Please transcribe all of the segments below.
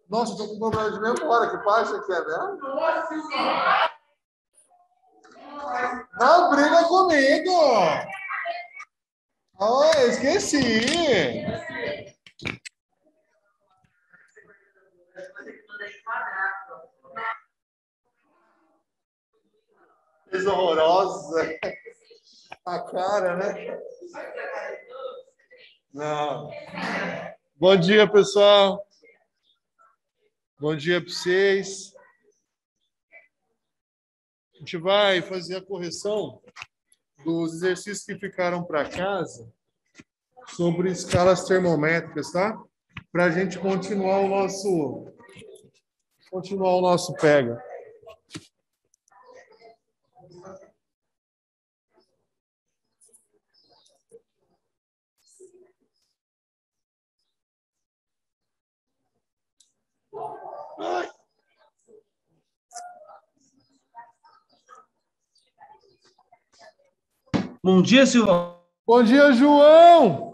Nossa, eu tô com problema de memória. Que página que é mesmo? Não briga comigo! Oh, eu esqueci! Coisa horrorosa! A cara, né? Não. Bom dia, pessoal. Bom dia para vocês. A gente vai fazer a correção dos exercícios que ficaram para casa sobre escalas termométricas, tá? Para a gente continuar o nosso pega. Bom dia, Silvão. Bom dia, João!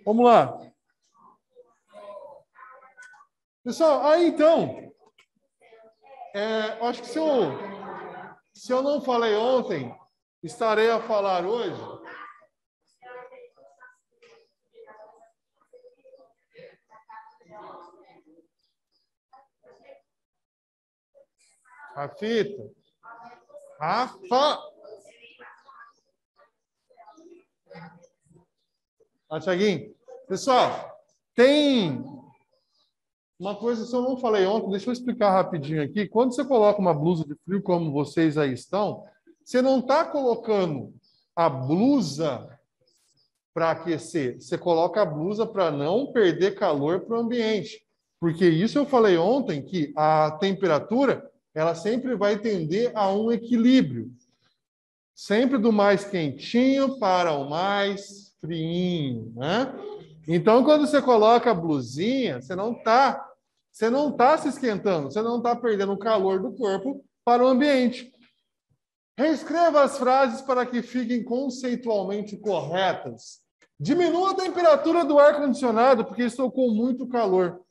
Vamos lá. Pessoal, aí então, acho que se eu não falei ontem, estarei a falar hoje. Rafita. Rafa. Tiaguinho. Pessoal, tem uma coisa que eu não falei ontem, deixa eu explicar rapidinho aqui. Quando você coloca uma blusa de frio, como vocês aí estão, você não está colocando a blusa para aquecer. Você coloca a blusa para não perder calor para o ambiente. Porque isso eu falei ontem, que a temperatura ela sempre vai tender a um equilíbrio. Sempre do mais quentinho para o mais friinho, né? Então, quando você coloca a blusinha, você não tá se esquentando, você não está perdendo o calor do corpo para o ambiente. Reescreva as frases para que fiquem conceitualmente corretas. Diminua a temperatura do ar-condicionado, porque estou com muito calor.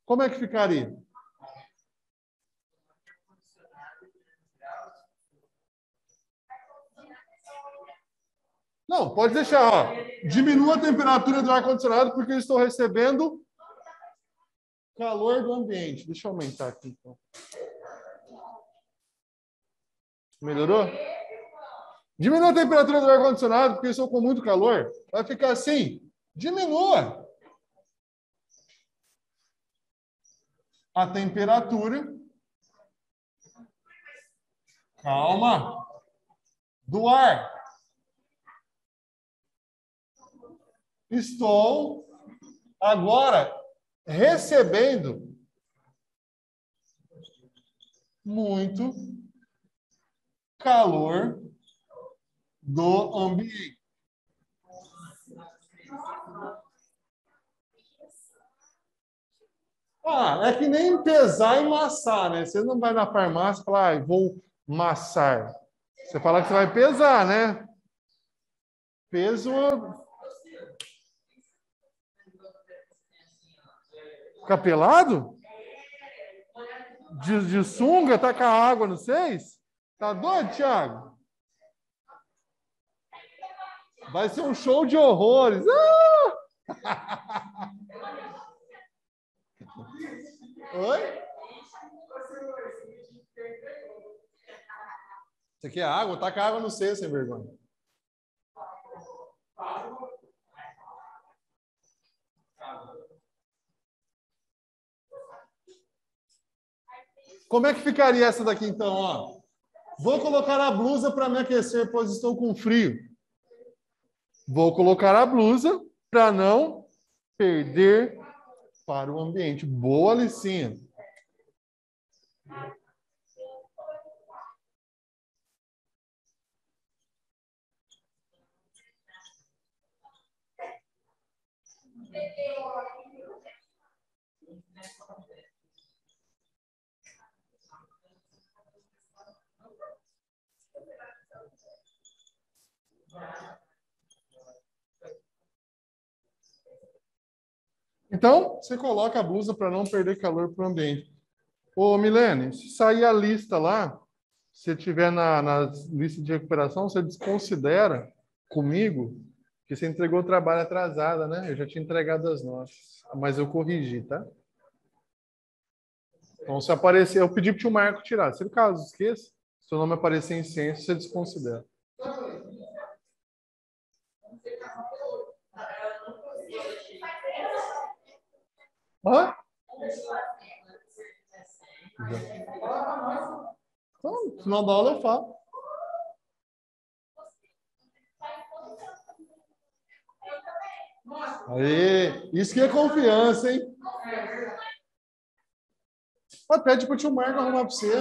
Como é que ficaria? Não, pode deixar. Ó. Diminua a temperatura do ar-condicionado, porque eu estou recebendo calor do ambiente. Deixa eu aumentar aqui, então. Melhorou? Diminua a temperatura do ar-condicionado, porque eu estou com muito calor. Vai ficar assim. Diminua a temperatura. Calma. Do ar. Estou agora recebendo muito calor do ambiente. É que nem pesar e massar, né? Você não vai na farmácia e fala, vou massar. Você fala que você vai pesar, né? Peso. Fica pelado? De sunga, tá com a água no 6? Tá doido, Thiago? Vai ser um show de horrores. Oi? Isso aqui é água? Tá com a água no 6, sem vergonha. Como é que ficaria essa daqui, então? Ó? Vou colocar a blusa para me aquecer, pois estou com frio. Vou colocar a blusa para não perder para o ambiente. Boa, Licinha. Então, você coloca a blusa para não perder calor para o ambiente. Ô, Milene, se sair a lista lá, se tiver na lista de recuperação, você desconsidera comigo que você entregou o trabalho atrasada, né? Eu já tinha entregado as nossas, mas eu corrigi, tá? Então, se aparecer, eu pedi para o tio Marco tirar. Se caso esqueça, seu nome aparecer em ciência, você desconsidera. Hã? Então, se não dá aula, eu falo. Aê, isso que é confiança, hein? Pede para o tio Marco arrumar para você.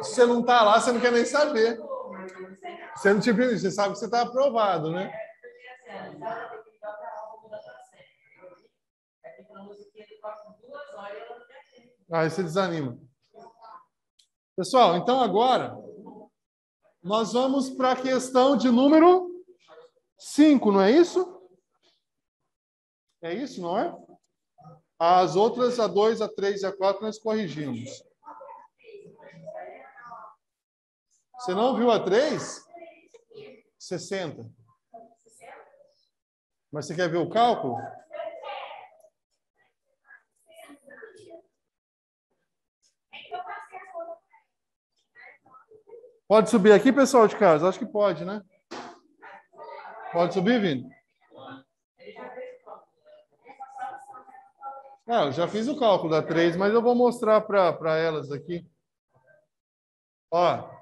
Se você não está lá, você não quer nem saber. Você não tipo isso, você sabe que você está aprovado, né? Aí você desanima. Pessoal, então agora nós vamos para a questão de número 5, não é isso? É isso, não é? As outras, a 2, a 3 e a 4, nós corrigimos. Você não viu a 3? 60. Mas você quer ver o cálculo? Pode subir aqui, pessoal de casa? Acho que pode, né? Pode subir, Vini? Eu já fiz o cálculo da 3, mas eu vou mostrar para elas aqui. Ó,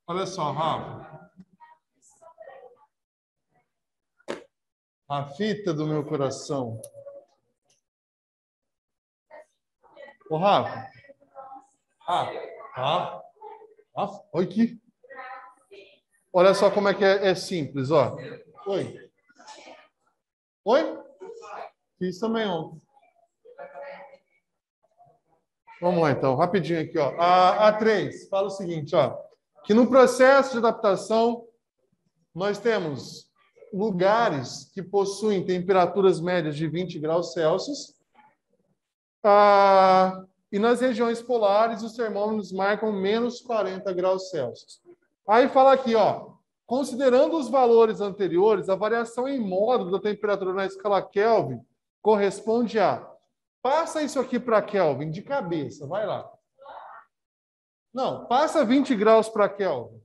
olha só, Rafa. A fita do meu coração. Ô, Rafa. Rafa. Olha aqui. Olha só como é que é simples, ó. Oi. Oi? Fiz também ontem. Vamos lá, então, rapidinho aqui, ó. A 3 fala o seguinte, ó. Que no processo de adaptação, nós temos lugares que possuem temperaturas médias de 20 graus Celsius. E nas regiões polares, os termômetros marcam menos 40 graus Celsius. Aí fala aqui, ó. Considerando os valores anteriores, a variação em módulo da temperatura na escala Kelvin corresponde a... Passa isso aqui para Kelvin, de cabeça, vai lá. Não, passa 20 graus para Kelvin.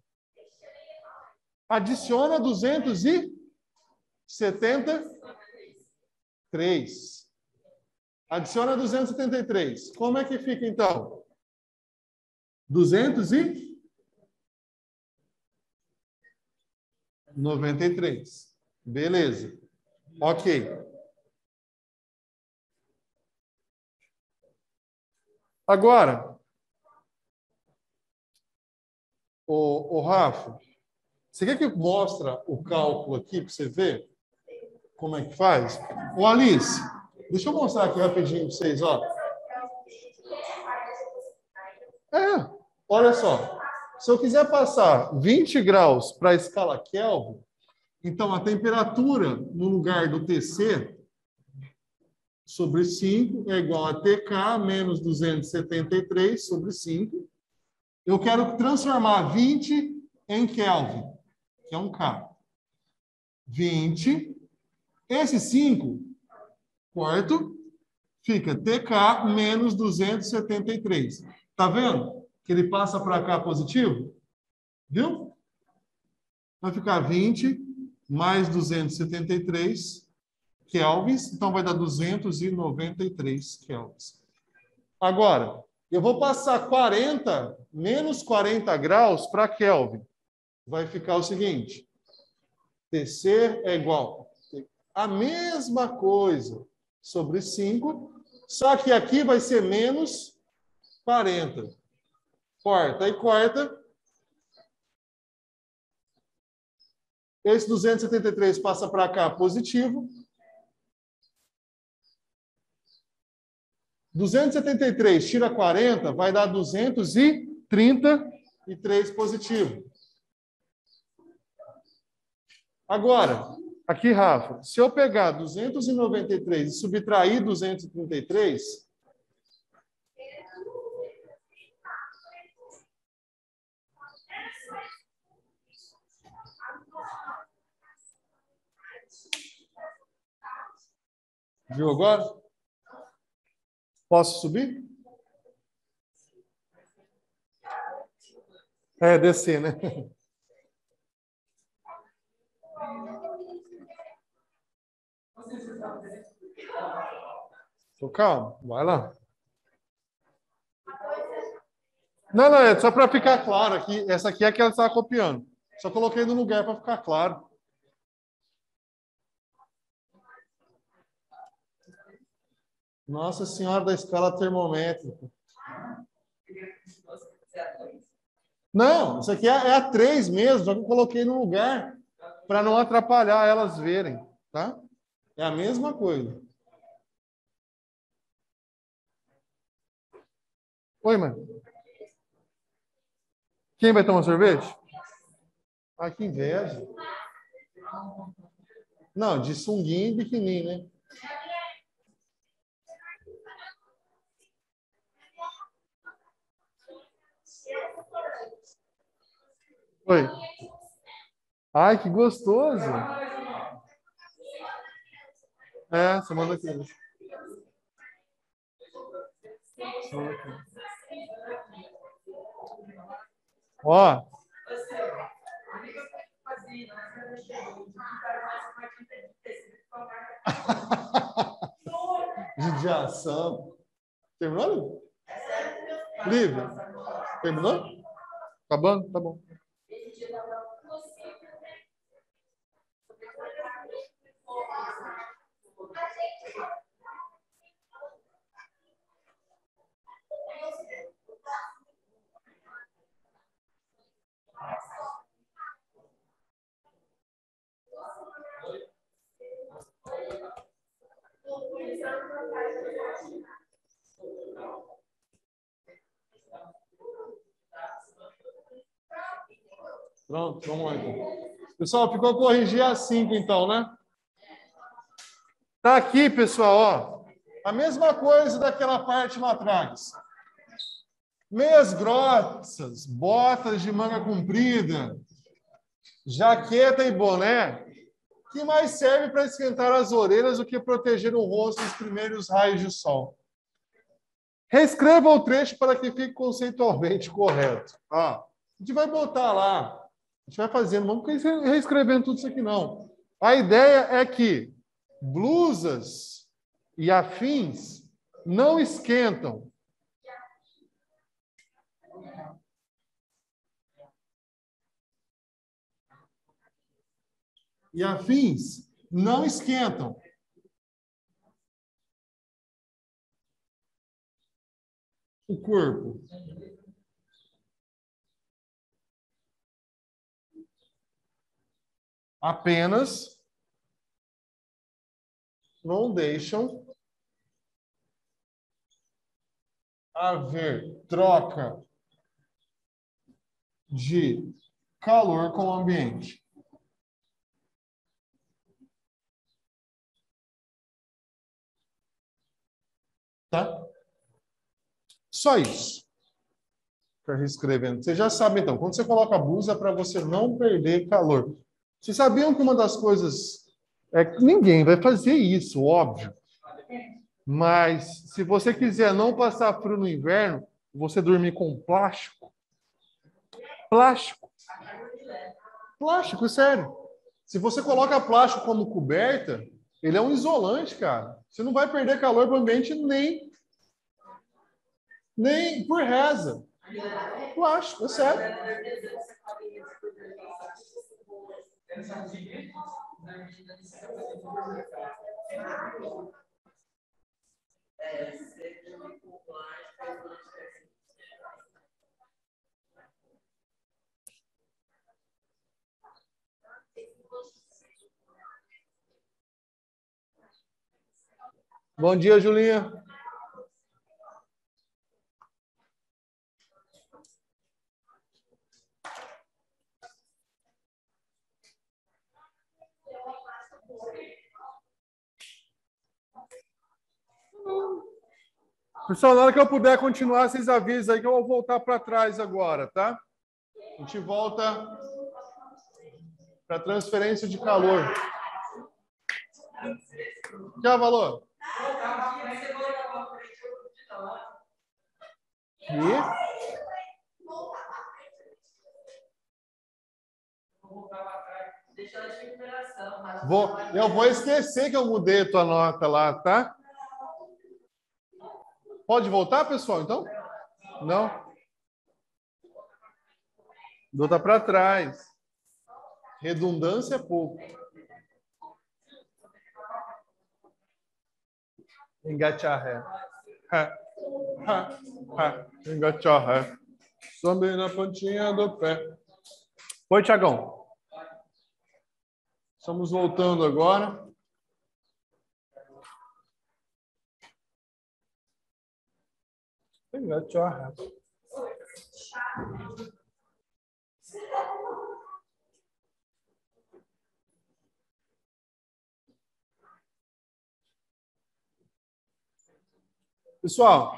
Adiciona 273. Adiciona 273. Como é que fica, então? 293. Beleza. Ok. Agora, o Rafa, você quer que mostre o cálculo aqui para você ver como é que faz? Ô, Alice, deixa eu mostrar aqui rapidinho para vocês, ó. Olha só. Se eu quiser passar 20 graus para a escala Kelvin, então a temperatura no lugar do TC sobre 5 é igual a TK menos 273 sobre 5. Eu quero transformar 20 em Kelvin, que é um K. 20. Esse 5, quarto, fica TK menos 273. Tá vendo? Que ele passa para cá positivo? Viu? Vai ficar 20 mais 273 kelvins, então vai dar 293 kelvins. Agora, eu vou passar 40, menos 40 graus para Kelvin. Vai ficar o seguinte, TC é igual a mesma coisa sobre 5, só que aqui vai ser menos 40. Corta e corta. Esse 273 passa para cá positivo. 273 tira 40, vai dar 233 positivo. Agora, aqui, Rafa, se eu pegar 293 e subtrair 233, viu agora? Posso subir? É, descer, né? Tô calmo, vai lá. Não, não, é só para ficar claro aqui. Essa aqui é a que ela estava copiando. Só coloquei no lugar para ficar claro. Nossa Senhora da escala termométrica. Não, isso aqui é a 3 mesmo, só que eu coloquei no lugar para não atrapalhar elas verem, tá? É a mesma coisa. Oi, mãe. Quem vai tomar sorvete? Ah, que inveja. Não, de sunguinha e biquininho, né? Oi. Ai, que gostoso. É, semana aqui. Ó. Judiação. Terminou? Livre? Terminou? Acabando? Tá bom. Pronto, vamos lá então. Pessoal, ficou corrigir a 5 então, né? Tá aqui, pessoal, ó. A mesma coisa daquela parte lá atrás. Meias grossas, botas de manga comprida, jaqueta e boné, que mais serve para esquentar as orelhas do que proteger o rosto dos primeiros raios de sol. Reescreva o trecho para que fique conceitualmente correto. Ó, a gente vai botar lá, a gente vai fazendo, não vamos reescrevendo tudo isso aqui, não. A ideia é que blusas e afins não esquentam. E afins não esquentam. O corpo. Apenas não deixam haver troca de calor com o ambiente. Tá? Só isso. Para reescrevendo. Você já sabe, então, quando você coloca a blusa é para você não perder calor. Vocês sabiam que uma das coisas é que ninguém vai fazer isso, óbvio. Mas se você quiser não passar frio no inverno, você dormir com plástico. Plástico. Plástico, sério. Se você coloca plástico como coberta, ele é um isolante, cara. Você não vai perder calor para o ambiente nem por reza. Plástico, é sério. Bom dia, Julinha. Pessoal, na hora que eu puder continuar, vocês avisam aí que eu vou voltar para trás agora, tá? A gente volta para transferência de calor. Que é o valor? Que? Eu vou esquecer que eu mudei a tua nota lá, tá? Pode voltar, pessoal, então? Não? Volta para trás. Redundância é pouco. Engatear ré. Engatear ré. Sobe na pontinha do pé. Oi, Tiagão. Estamos voltando agora. Engatear ré. Pessoal,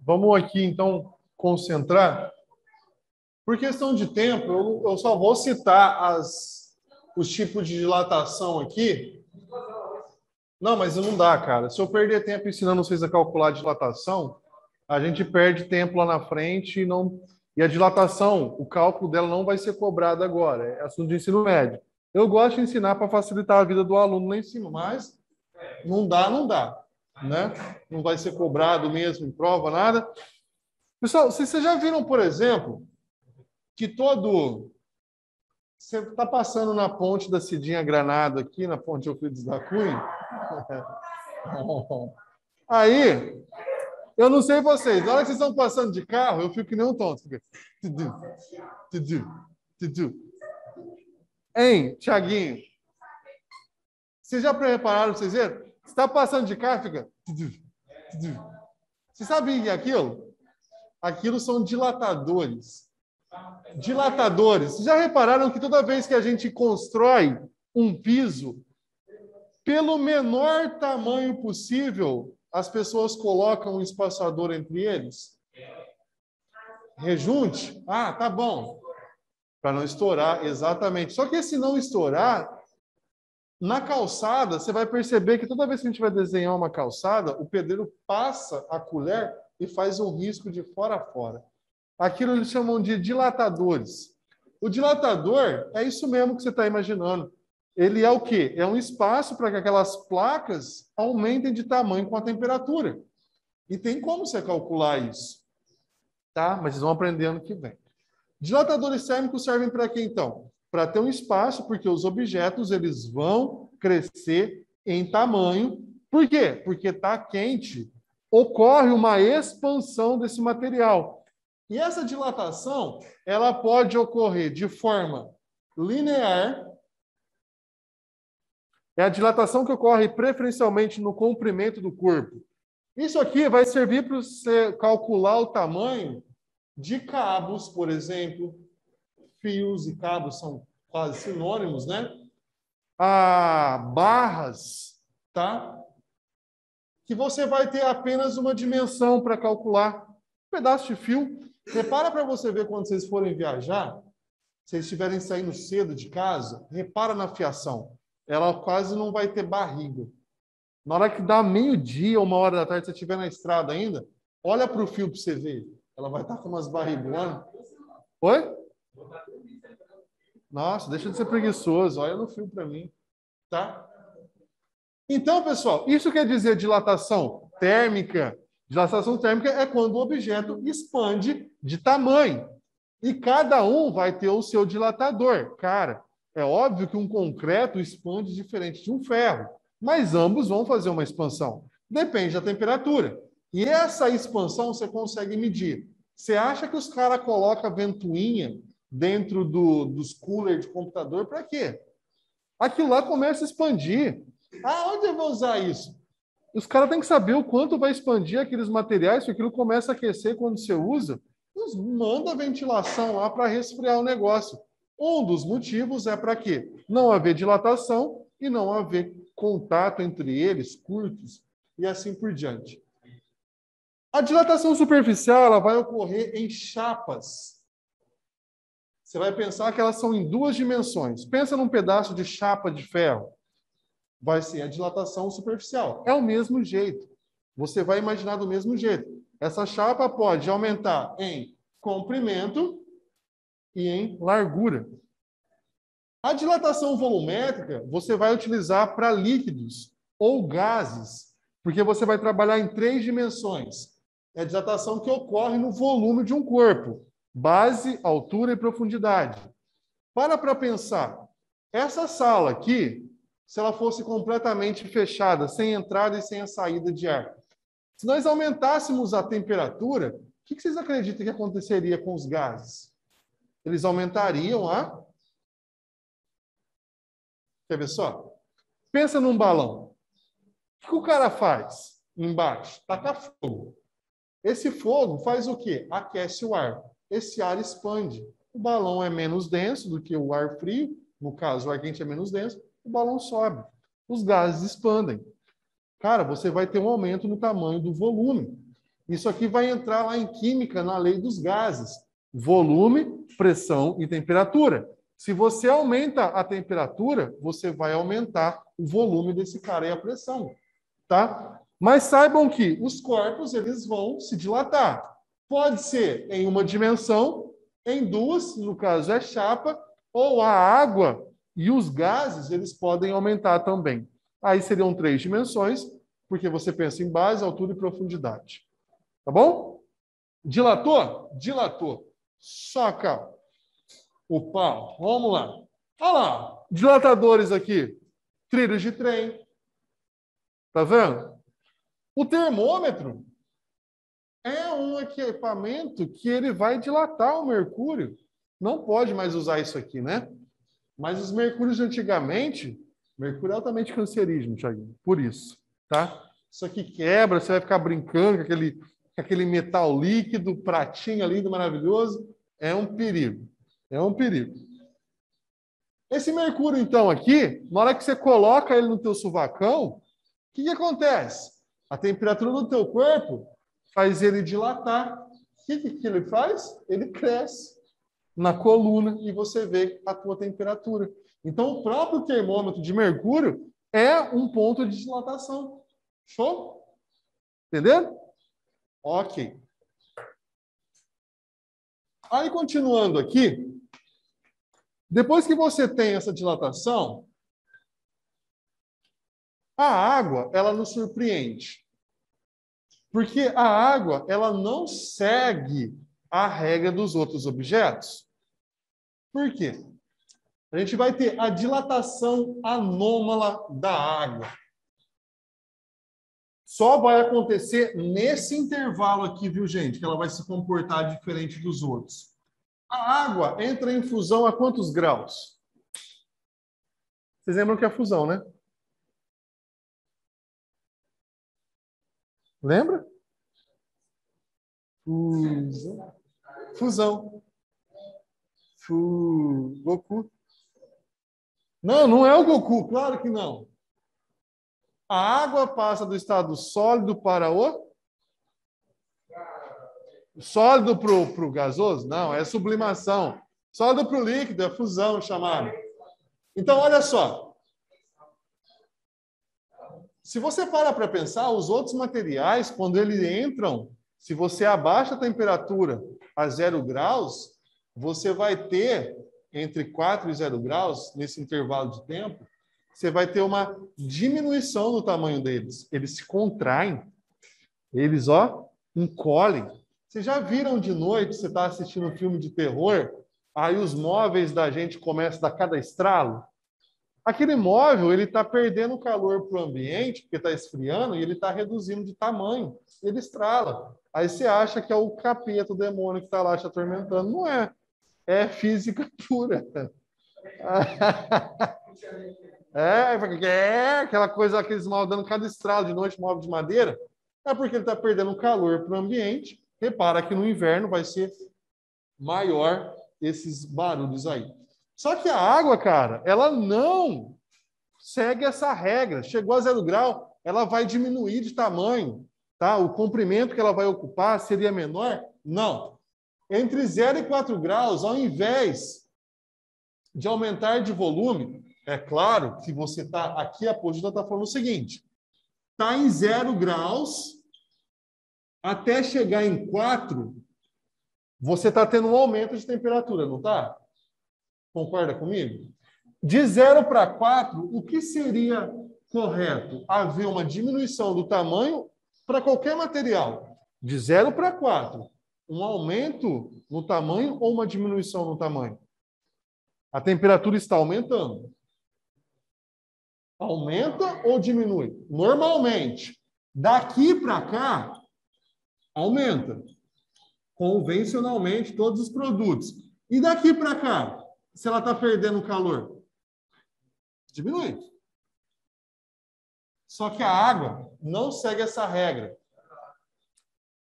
vamos aqui então concentrar. Por questão de tempo, eu só vou citar os tipos de dilatação aqui. Não, mas não dá, cara. Se eu perder tempo ensinando vocês a calcular a dilatação, a gente perde tempo lá na frente e a dilatação, o cálculo dela não vai ser cobrado agora. É assunto de ensino médio. Eu gosto de ensinar para facilitar a vida do aluno lá em cima, mas não dá, né? Não vai ser cobrado mesmo em prova, nada. Pessoal, vocês já viram, por exemplo, que você está passando na ponte da Cidinha Granada aqui, na ponte Euclides da Cunha. Aí, eu não sei vocês, na hora que vocês estão passando de carro, eu fico que nem um tonto. Fica... Hein, Tiaguinho? Vocês já repararam, vocês viram? Você está passando de carro, fica... Você sabe o que é aquilo? Aquilo são dilatadores. Dilatadores. Vocês já repararam que toda vez que a gente constrói um piso, pelo menor tamanho possível, as pessoas colocam um espaçador entre eles? Rejunte? Ah, tá bom. Para não estourar, exatamente. Só que se não estourar, na calçada, você vai perceber que toda vez que a gente vai desenhar uma calçada, o pedreiro passa a colher e faz um risco de fora a fora. Aquilo eles chamam de dilatadores. O dilatador é isso mesmo que você está imaginando. Ele é o quê? É um espaço para que aquelas placas aumentem de tamanho com a temperatura. E tem como você calcular isso. Tá? Mas vocês vão aprender ano que vem. Dilatadores térmicos servem para quê, então? Para ter um espaço, porque os objetos eles vão crescer em tamanho. Por quê? Porque está quente. Ocorre uma expansão desse material. E essa dilatação, ela pode ocorrer de forma linear. É a dilatação que ocorre preferencialmente no comprimento do corpo. Isso aqui vai servir para você calcular o tamanho de cabos, por exemplo. Fios e cabos são quase sinônimos, né? Barras, tá? Que você vai ter apenas uma dimensão para calcular. Um pedaço de fio. Repara para você ver quando vocês forem viajar, se vocês estiverem saindo cedo de casa, repara na fiação. Ela quase não vai ter barriga. Na hora que dá meio-dia, 1h da tarde, se você estiver na estrada ainda, olha para o fio para você ver. Ela vai estar com umas barrigonas. Oi? Nossa, deixa de ser preguiçoso. Olha no fio para mim. Tá? Então, pessoal, isso quer dizer dilatação térmica. Dilatação térmica é quando o objeto expande de tamanho. E cada um vai ter o seu dilatador. Cara, é óbvio que um concreto expande diferente de um ferro, mas ambos vão fazer uma expansão. Depende da temperatura. E essa expansão você consegue medir. Você acha que os caras colocam ventoinha dentro dos coolers de computador para quê? Aquilo lá começa a expandir. Onde eu vou usar isso? Os caras têm que saber o quanto vai expandir aqueles materiais, se aquilo começa a aquecer quando você usa. Manda a ventilação lá para resfriar o negócio. Um dos motivos é para quê? Não haver dilatação e não haver contato entre eles, curtos, e assim por diante. A dilatação superficial ela vai ocorrer em chapas. Você vai pensar que elas são em duas dimensões. Pensa num pedaço de chapa de ferro. Vai ser a dilatação superficial. É o mesmo jeito. Você vai imaginar do mesmo jeito. Essa chapa pode aumentar em comprimento e em largura. A dilatação volumétrica você vai utilizar para líquidos ou gases, porque você vai trabalhar em três dimensões. É a dilatação que ocorre no volume de um corpo: base, altura e profundidade. Para pensar. Essa sala aqui, se ela fosse completamente fechada, sem entrada e sem a saída de ar, se nós aumentássemos a temperatura, o que vocês acreditam que aconteceria com os gases? Eles aumentariam a... Quer ver só? Pensa num balão. O que o cara faz embaixo? Taca fogo. Esse fogo faz o quê? Aquece o ar. Esse ar expande. O balão é menos denso do que o ar frio. No caso, o ar quente é menos denso. O balão sobe. Os gases expandem. Cara, você vai ter um aumento no tamanho do volume. Isso aqui vai entrar lá em química, na lei dos gases. Volume, pressão e temperatura. Se você aumenta a temperatura, você vai aumentar o volume desse cara e a pressão, tá? Mas saibam que os corpos, eles vão se dilatar. Pode ser em uma dimensão, em duas, no caso é chapa, ou a água e os gases, eles podem aumentar também. Aí seriam três dimensões, porque você pensa em base, altura e profundidade. Tá bom? Dilatou? Dilatou. Soca o pau. Vamos lá. Olha lá. Dilatadores aqui. Trilhos de trem. Tá vendo? O termômetro é um equipamento que ele vai dilatar o mercúrio. Não pode mais usar isso aqui, né? Mas os mercúrios de antigamente, mercúrio é altamente cancerígeno, Thiaguinho, por isso, tá? Isso aqui quebra, você vai ficar brincando com aquele metal líquido, pratinho lindo, maravilhoso. É um perigo. É um perigo. Esse mercúrio, então, aqui, na hora que você coloca ele no teu sovacão, o que acontece? A temperatura do teu corpo faz ele dilatar. O que ele faz? Ele cresce na coluna e você vê a tua temperatura. Então, o próprio termômetro de mercúrio é um ponto de dilatação. Show? Entendeu? Ok. Aí, continuando aqui, depois que você tem essa dilatação, a água, ela nos surpreende. Porque a água, ela não segue a regra dos outros objetos. Por quê? A gente vai ter a dilatação anômala da água. Só vai acontecer nesse intervalo aqui, viu, gente? Que ela vai se comportar diferente dos outros. A água entra em fusão a quantos graus? Vocês lembram que é a fusão, né? Lembra? Fusão. Fusão. Goku. Não, não é o Goku, claro que não. A água passa do estado sólido para o sólido para o gasoso? Não, é sublimação. Sólido para o líquido, é fusão chamada. Então, olha só. Se você para pensar, os outros materiais, quando eles entram, se você abaixa a temperatura a 0 graus, você vai ter, entre 4 e 0 graus, nesse intervalo de tempo, você vai ter uma diminuição do tamanho deles. Eles se contraem. Eles, ó, encolhem. Vocês já viram de noite, você está assistindo um filme de terror, aí os móveis da gente começam a dar cada estralo? Aquele móvel, ele está perdendo calor para o ambiente, porque está esfriando, e ele está reduzindo de tamanho. Ele estrala. Aí você acha que é o capeta, o demônio que está lá te atormentando. Não é. É física pura. Aquela coisa, aqueles móveis dando cada estralo de noite, móvel de madeira. É porque ele está perdendo calor para o ambiente. Repara que no inverno vai ser maior esses barulhos aí. Só que a água, cara, ela não segue essa regra. Chegou a 0 grau, ela vai diminuir de tamanho. tá? O comprimento que ela vai ocupar seria menor? Não. Entre 0 e 4 graus, ao invés de aumentar de volume, é claro que você está aqui, a apogita está falando o seguinte, está em 0 graus, até chegar em 4, você está tendo um aumento de temperatura, não está? Concorda comigo? De 0 para 4, o que seria correto? Haver uma diminuição do tamanho para qualquer material. De 0 para 4, um aumento no tamanho ou uma diminuição no tamanho? A temperatura está aumentando. Aumenta ou diminui? Normalmente, daqui para cá, aumenta. Convencionalmente, todos os produtos. E daqui para cá, se ela está perdendo calor? Diminui. Só que a água não segue essa regra.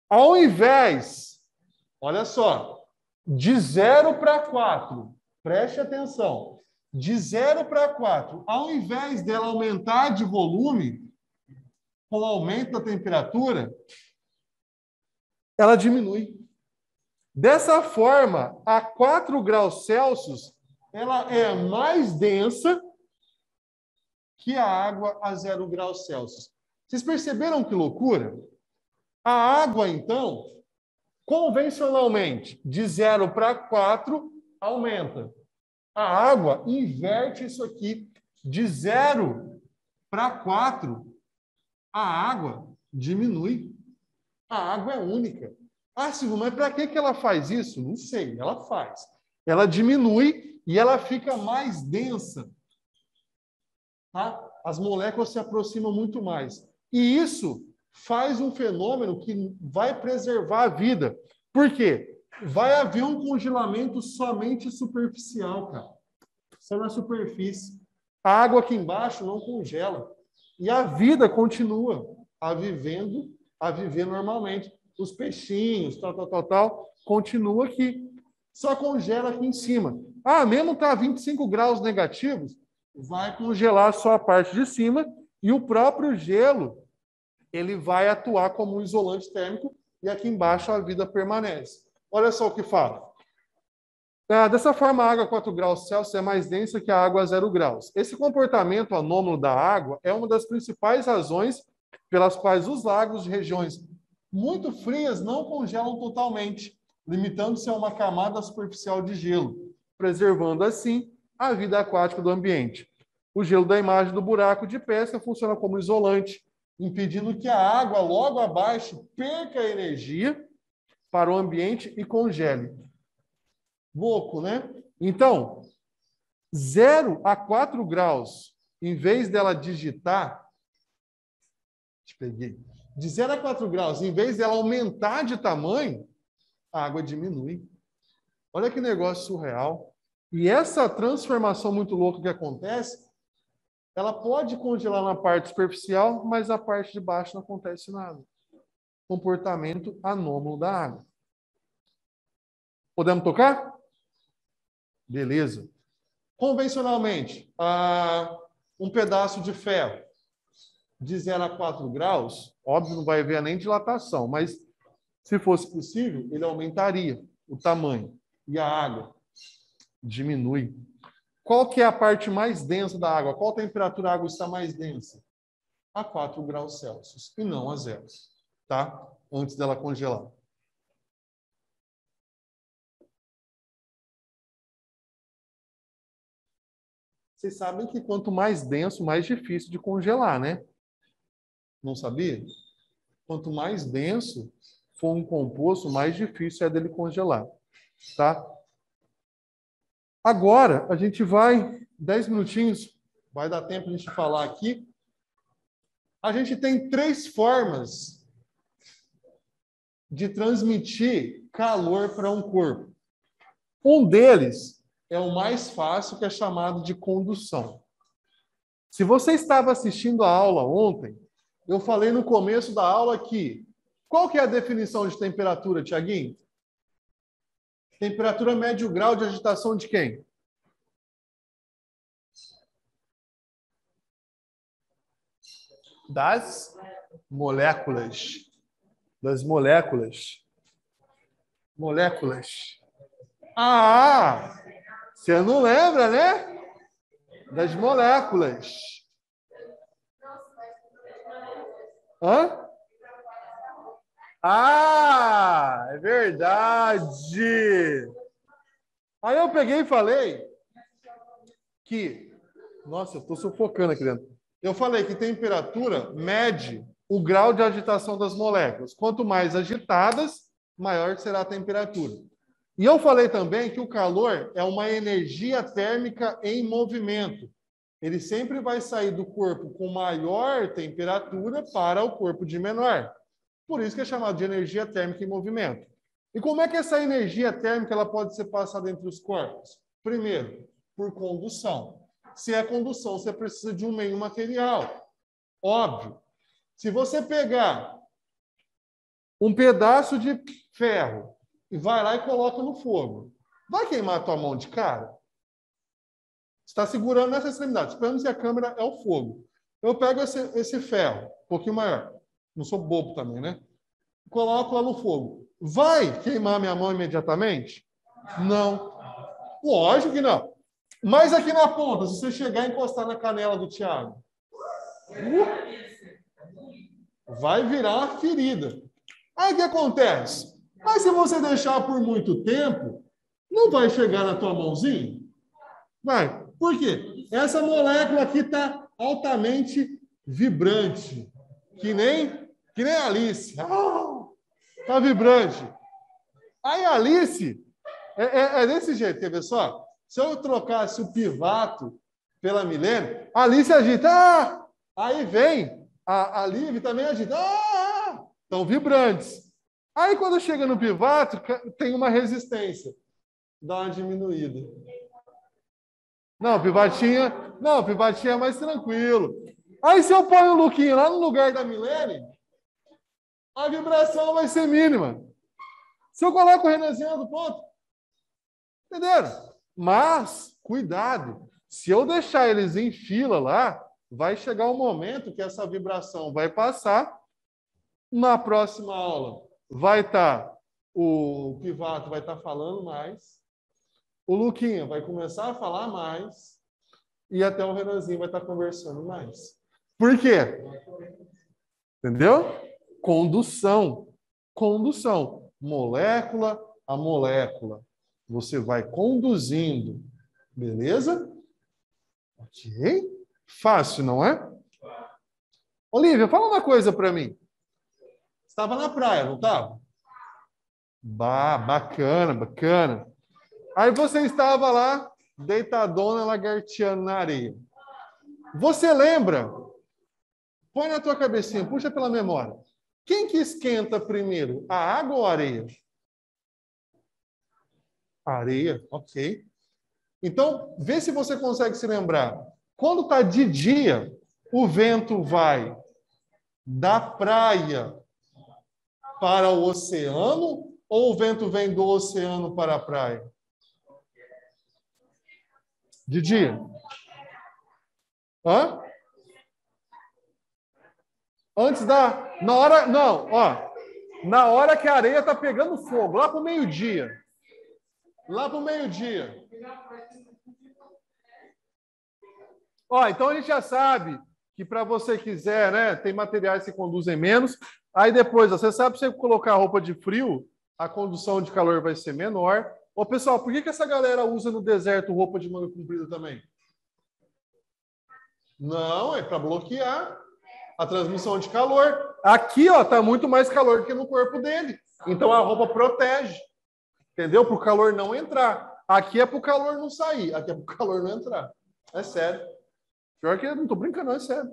Ao invés, olha só, de 0 para 4, preste atenção, de 0 para 4, ao invés dela aumentar de volume, com o aumento da temperatura, ela diminui. Dessa forma, a 4 graus Celsius, ela é mais densa que a água a 0 graus Celsius. Vocês perceberam que loucura? A água, então, convencionalmente, de 0 para 4, aumenta. A água inverte isso aqui. De 0 para 4, a água diminui. A água é única. Ah, Silvio, mas para que ela faz isso? Não sei, ela faz. Ela diminui e ela fica mais densa. Tá? As moléculas se aproximam muito mais. E isso faz um fenômeno que vai preservar a vida. Por quê? Vai haver um congelamento somente superficial, cara. Só na superfície. A água aqui embaixo não congela. E a vida continua a viver normalmente. Os peixinhos, tal, continua aqui. Só congela aqui em cima. Ah, mesmo está a 25 graus negativos, vai congelar só a parte de cima e o próprio gelo ele vai atuar como um isolante térmico e aqui embaixo a vida permanece. Olha só o que fala. Dessa forma, a água a 4 graus Celsius é mais densa que a água a 0 graus. Esse comportamento anômalo da água é uma das principais razões pelas quais os lagos de regiões muito frias não congelam totalmente, limitando-se a uma camada superficial de gelo, preservando assim a vida aquática do ambiente. O gelo da imagem do buraco de pesca funciona como isolante, impedindo que a água logo abaixo perca energia para o ambiente e congele. Louco, né? Então, 0 a 4 graus, em vez dela digitar, de 0 a 4 graus, em vez dela aumentar de tamanho, a água diminui. Olha que negócio surreal. E essa transformação muito louca que acontece, ela pode congelar na parte superficial, mas a parte de baixo não acontece nada. Comportamento anômalo da água. Podemos tocar? Beleza. Convencionalmente, um pedaço de ferro de 0 a 4 graus, óbvio, não vai haver nem dilatação, mas se fosse possível, ele aumentaria o tamanho. E a água diminui. Qual que é a parte mais densa da água? Qual temperatura a água está mais densa? A 4 graus Celsius, e não a 0, tá? Antes dela congelar. Vocês sabem que quanto mais denso, mais difícil de congelar, né? Não sabia? Quanto mais denso for um composto, mais difícil é dele congelar, tá? Agora, a gente vai, 10 minutinhos, vai dar tempo de a gente falar aqui. A gente tem 3 formas de transmitir calor para um corpo. Um deles é o mais fácil, que é chamado de condução. Se você estava assistindo a aula ontem, eu falei no começo da aula que... Qual que é a definição de temperatura, Tiaguinho? Temperatura médio grau de agitação de quem? Das moléculas. Das moléculas. Moléculas. Ah! Você não lembra, né? Das moléculas. Hã? Ah, é verdade. Aí eu peguei e falei que... Nossa, eu estou sufocando aqui dentro. Eu falei que temperatura mede o grau de agitação das moléculas. Quanto mais agitadas, maior será a temperatura. E eu falei também que o calor é uma energia térmica em movimento. Ele sempre vai sair do corpo com maior temperatura para o corpo de menor. Por isso que é chamado de energia térmica em movimento. E como é que essa energia térmica ela pode ser passada entre os corpos? Primeiro, por condução. Se é condução, você precisa de um meio material. Óbvio. Se você pegar um pedaço de ferro e vai lá e coloca no fogo, vai queimar a tua mão de cara? Você está segurando nessa extremidade. Esperando que a câmera é o fogo. Eu pego esse ferro, um pouquinho maior. Não sou bobo também, né? Coloco lá no fogo. Vai queimar minha mão imediatamente? Não. Lógico que não. Mas aqui na ponta, se você chegar e encostar na canela do Thiago, vai virar uma ferida. Aí o que acontece? Mas se você deixar por muito tempo, não vai chegar na tua mãozinha? Vai. Por quê? Essa molécula aqui está altamente vibrante. Que nem a Alice. Está vibrante. Aí a Alice é desse jeito, quer ver só? Se eu trocasse o Pivato pela Milene, a Alice agita. Ah! Aí vem a Liv também agita. Ah! Estão vibrantes. Aí quando chega no Pivato, tem uma resistência. Dá uma diminuída. Não, o Pivatinha é mais tranquilo. Aí se eu ponho o Luquinho lá no lugar da Milene, a vibração vai ser mínima. Se eu coloco o Renanzinho do ponto, entenderam? Mas, cuidado, se eu deixar eles em fila lá, vai chegar um momento que essa vibração vai passar. Na próxima aula, o Pivato vai estar falando mais, o Luquinha vai começar a falar mais, e até o Renanzinho vai estar conversando mais. Por quê? Entendeu? Condução. Condução. Molécula a molécula. Você vai conduzindo. Beleza? Ok. Fácil, não é? Olívia, fala uma coisa para mim. Estava na praia, não estava? Bacana, bacana. Aí você estava lá, deitadona, lagarteando na areia. Você lembra? Põe na tua cabecinha, puxa pela memória. Quem que esquenta primeiro, a água ou a areia? Areia, ok. Então, vê se você consegue se lembrar. Quando está de dia, o vento vai da praia para o oceano ou o vento vem do oceano para a praia? De dia. Hã? Antes da... Na hora... Não, ó. Na hora que a areia está pegando fogo, lá para o meio-dia. Lá para o meio-dia. Ó, então a gente já sabe que para você quiser, né, tem materiais que conduzem menos. Aí depois, ó, você sabe, se você colocar roupa de frio, a condução de calor vai ser menor. Ô, pessoal, por que essa galera usa no deserto roupa de manga comprida também? Não, é para bloquear a transmissão de calor. Aqui, ó, tá muito mais calor do que no corpo dele. Então a roupa protege. Entendeu? Para o calor não entrar. Aqui é para o calor não sair. Aqui é para o calor não entrar. É sério. Pior que eu não estou brincando, é sério.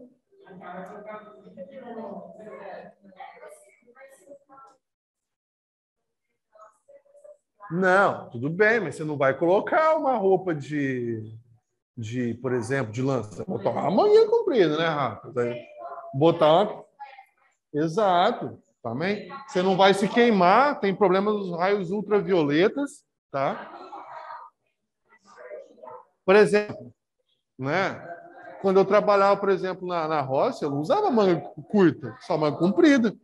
Não, tudo bem, mas você não vai colocar uma roupa por exemplo, de lã. Você vai botar uma manguinha comprida, né, Rafa? Botar uma... Exato. Também. Você não vai se queimar, tem problema dos raios ultravioletas, tá? Por exemplo, né? Quando eu trabalhava, por exemplo, na roça, eu não usava manga curta, só manga comprida.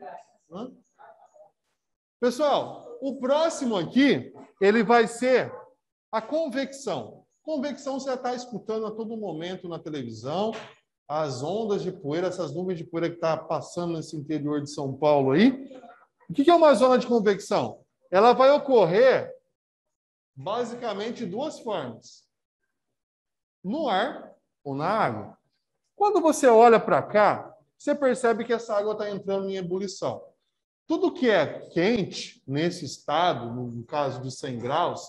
Pessoal, o próximo aqui, ele vai ser a convecção. Convecção você está escutando a todo momento na televisão, as ondas de poeira, essas nuvens de poeira que está passando nesse interior de São Paulo aí. O que é uma zona de convecção? Ela vai ocorrer basicamente de duas formas: no ar ou na água. Quando você olha para cá, você percebe que essa água está entrando em ebulição. Tudo que é quente nesse estado, no caso de 100 graus,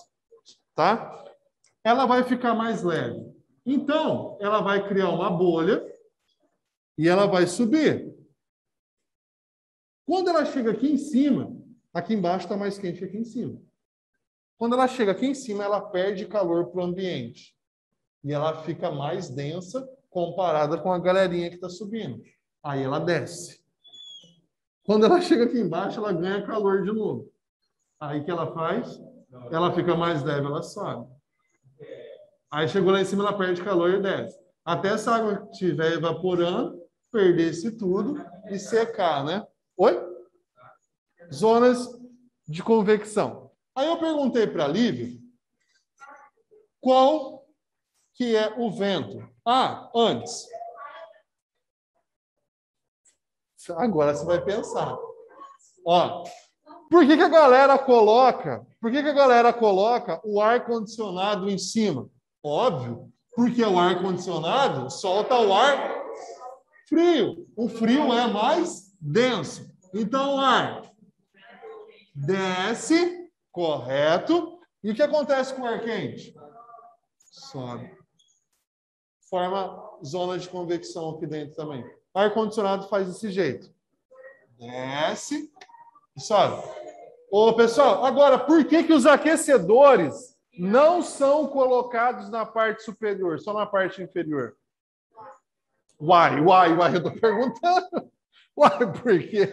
tá? Ela vai ficar mais leve. Então, ela vai criar uma bolha e ela vai subir. Quando ela chega aqui em cima, aqui embaixo está mais quente que aqui em cima. Quando ela chega aqui em cima, ela perde calor para o ambiente. E ela fica mais densa comparada com a galerinha que está subindo. Aí ela desce. Quando ela chega aqui embaixo, ela ganha calor de novo. Aí o que ela faz? Ela fica mais leve, ela sobe. Aí chegou lá em cima, ela perde calor e desce. Até essa água estiver evaporando, perder-se tudo e secar, né? Oi? Zonas de convecção. Aí eu perguntei para a Lívia qual que é o vento. Ah, antes. Agora você vai pensar. Ó, por que a galera coloca o ar-condicionado em cima? Óbvio, porque o ar-condicionado solta o ar frio. O frio é mais denso. Então, o ar desce, correto. E o que acontece com o ar quente? Sobe. Forma zona de convecção aqui dentro também. O ar-condicionado faz desse jeito. Desce e sobe. Ô, pessoal, agora, por que os aquecedores não são colocados na parte superior, só na parte inferior? Uai, eu tô perguntando. Uai, por quê?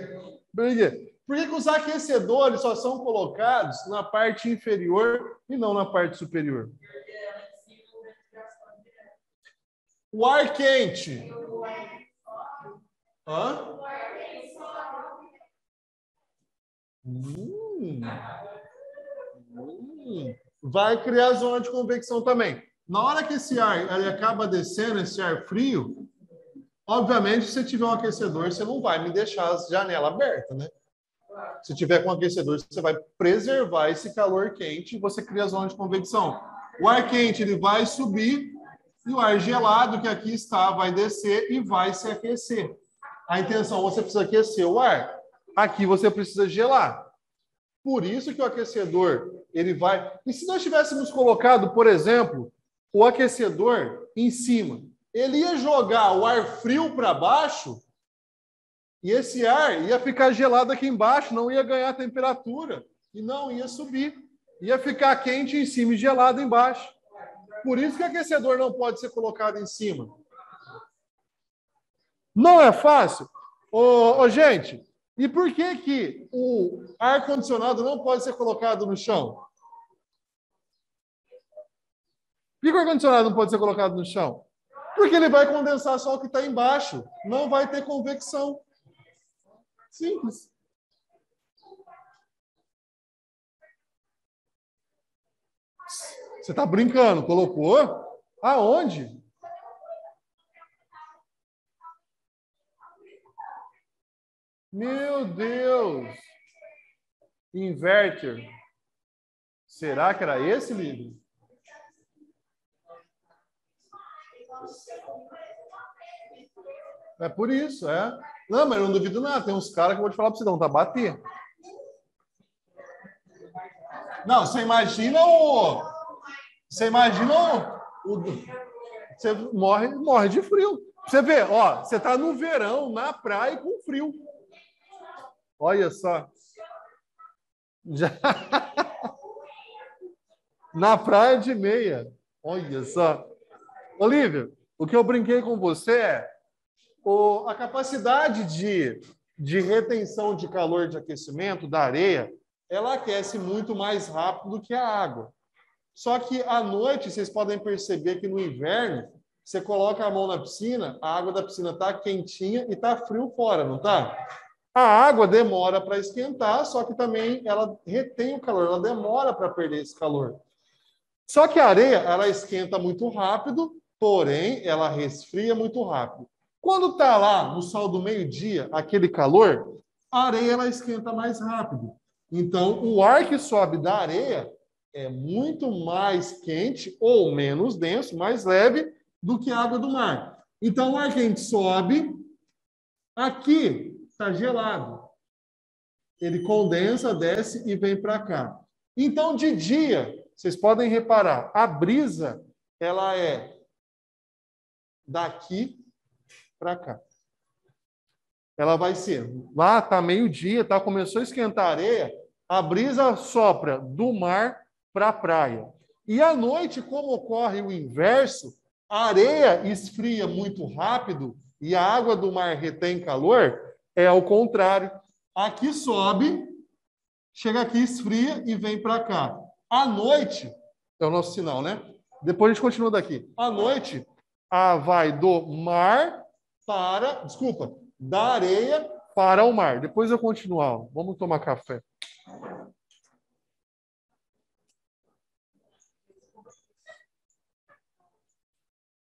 Por quê? Por que os aquecedores só são colocados na parte inferior e não na parte superior? O ar quente. Hã? Vai criar zona de convecção também. Na hora que esse ar ele acaba descendo, esse ar frio, obviamente, se você tiver um aquecedor, você não vai me deixar as janelas abertas, né? Se tiver com aquecedor, você vai preservar esse calor quente e você cria a zona de convecção. O ar quente ele vai subir e o ar gelado que aqui está vai descer e vai se aquecer. A intenção, você precisa aquecer o ar. Aqui você precisa gelar. Por isso que o aquecedor, ele vai... E se nós tivéssemos colocado, por exemplo, o aquecedor em cima, ele ia jogar o ar frio para baixo e esse ar ia ficar gelado aqui embaixo, não ia ganhar temperatura e não ia subir. Ia ficar quente em cima e gelado embaixo. Por isso que o aquecedor não pode ser colocado em cima. Não é fácil? Gente, e por que o ar-condicionado não pode ser colocado no chão? Por que o ar-condicionado não pode ser colocado no chão? Porque ele vai condensar só o que está embaixo. Não vai ter convecção. Simples. Você está brincando? Colocou? Aonde? Meu Deus! Inverter. Será que era esse livro? É por isso, é. Não, mas eu não duvido nada. Tem uns caras que eu vou te falar para você, não, tá bater. Não, você imagina o... Você morre de frio. Você vê, ó, você tá no verão, na praia com frio. Olha só. Já... Na praia de meia. Olha só. Olívia, o que eu brinquei com você é a capacidade de retenção de calor de aquecimento da areia, ela aquece muito mais rápido do que a água. Só que à noite, vocês podem perceber que no inverno, você coloca a mão na piscina, a água da piscina está quentinha e está frio fora, não está? A água demora para esquentar, só que também ela retém o calor, ela demora para perder esse calor. Só que a areia, ela esquenta muito rápido, porém, ela resfria muito rápido. Quando está lá no sol do meio-dia, aquele calor, a areia ela esquenta mais rápido. Então, o ar que sobe da areia é muito mais quente ou menos denso, mais leve do que a água do mar. Então, o ar quente sobe, aqui está gelado. Ele condensa, desce e vem para cá. Então, de dia, vocês podem reparar, a brisa, ela é daqui para cá. Ela vai ser, lá está meio-dia, tá, começou a esquentar a areia, a brisa sopra do mar para a praia. E à noite, como ocorre o inverso, a areia esfria muito rápido e a água do mar retém calor, é ao contrário. Aqui sobe, chega aqui, esfria e vem para cá. À noite, é o nosso sinal, né? Depois a gente continua daqui. À noite, vai do mar para, desculpa, da areia para o mar. Depois eu continuo. Vamos tomar café.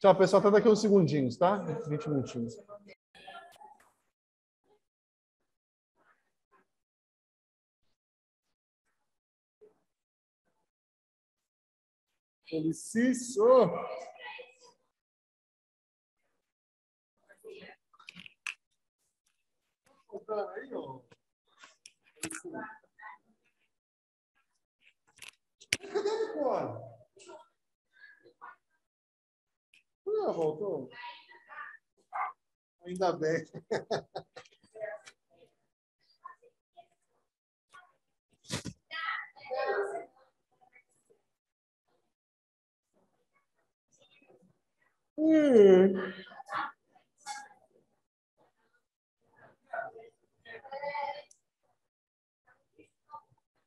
Tchau, pessoal. Até daqui uns segundinhos, tá? 20 minutinhos. Felicício! Aí, ó. Cadê a Nicole? Ah, voltou. Ainda bem.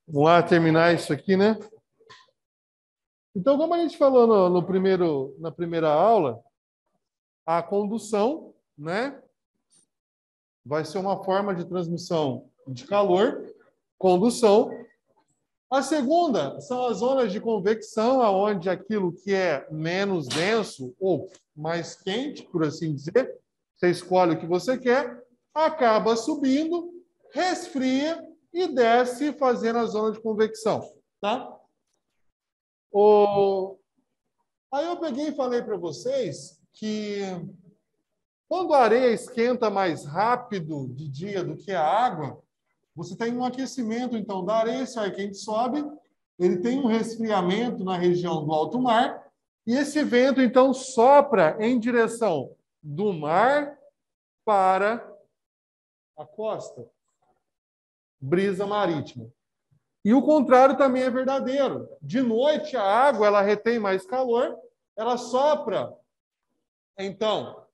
Vamos lá terminar isso aqui, né? Então, como a gente falou na primeira aula, a condução, né, vai ser uma forma de transmissão de calor, condução. A segunda são as zonas de convecção, aonde aquilo que é menos denso ou mais quente, por assim dizer, você escolhe o que você quer, acaba subindo, resfria e desce fazendo a zona de convecção, tá? Aí eu peguei e falei para vocês que quando a areia esquenta mais rápido de dia do que a água, você tem um aquecimento, então, da areia, esse ar quente sobe, ele tem um resfriamento na região do alto mar, e esse vento, então, sopra em direção do mar para a costa. Brisa marítima. E o contrário também é verdadeiro. De noite, a água ela retém mais calor, ela sopra, então,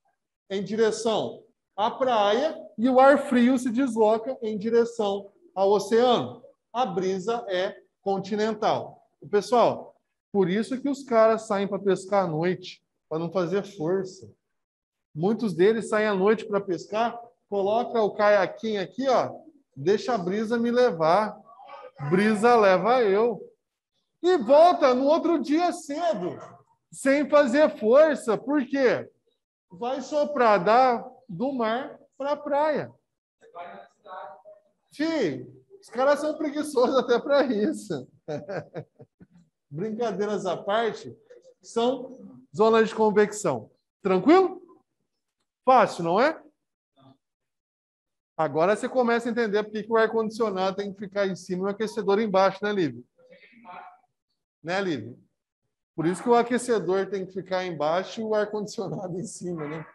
em direção à praia, e o ar frio se desloca em direção ao oceano. A brisa é continental. Pessoal, por isso que os caras saem para pescar à noite, para não fazer força. Muitos deles saem à noite para pescar, coloca o caiaquinho aqui, ó, deixa a brisa me levar. Brisa leva eu. E volta no outro dia cedo, sem fazer força. Por quê? Vai soprar do mar para a praia. Fih, os caras são preguiçosos até para isso. Brincadeiras à parte, são zonas de convecção. Tranquilo? Fácil, não é? Agora você começa a entender por que o ar-condicionado tem que ficar em cima e o aquecedor embaixo, né, Lívia? Né, Lívia? Por isso que o aquecedor tem que ficar embaixo e o ar-condicionado em cima, né?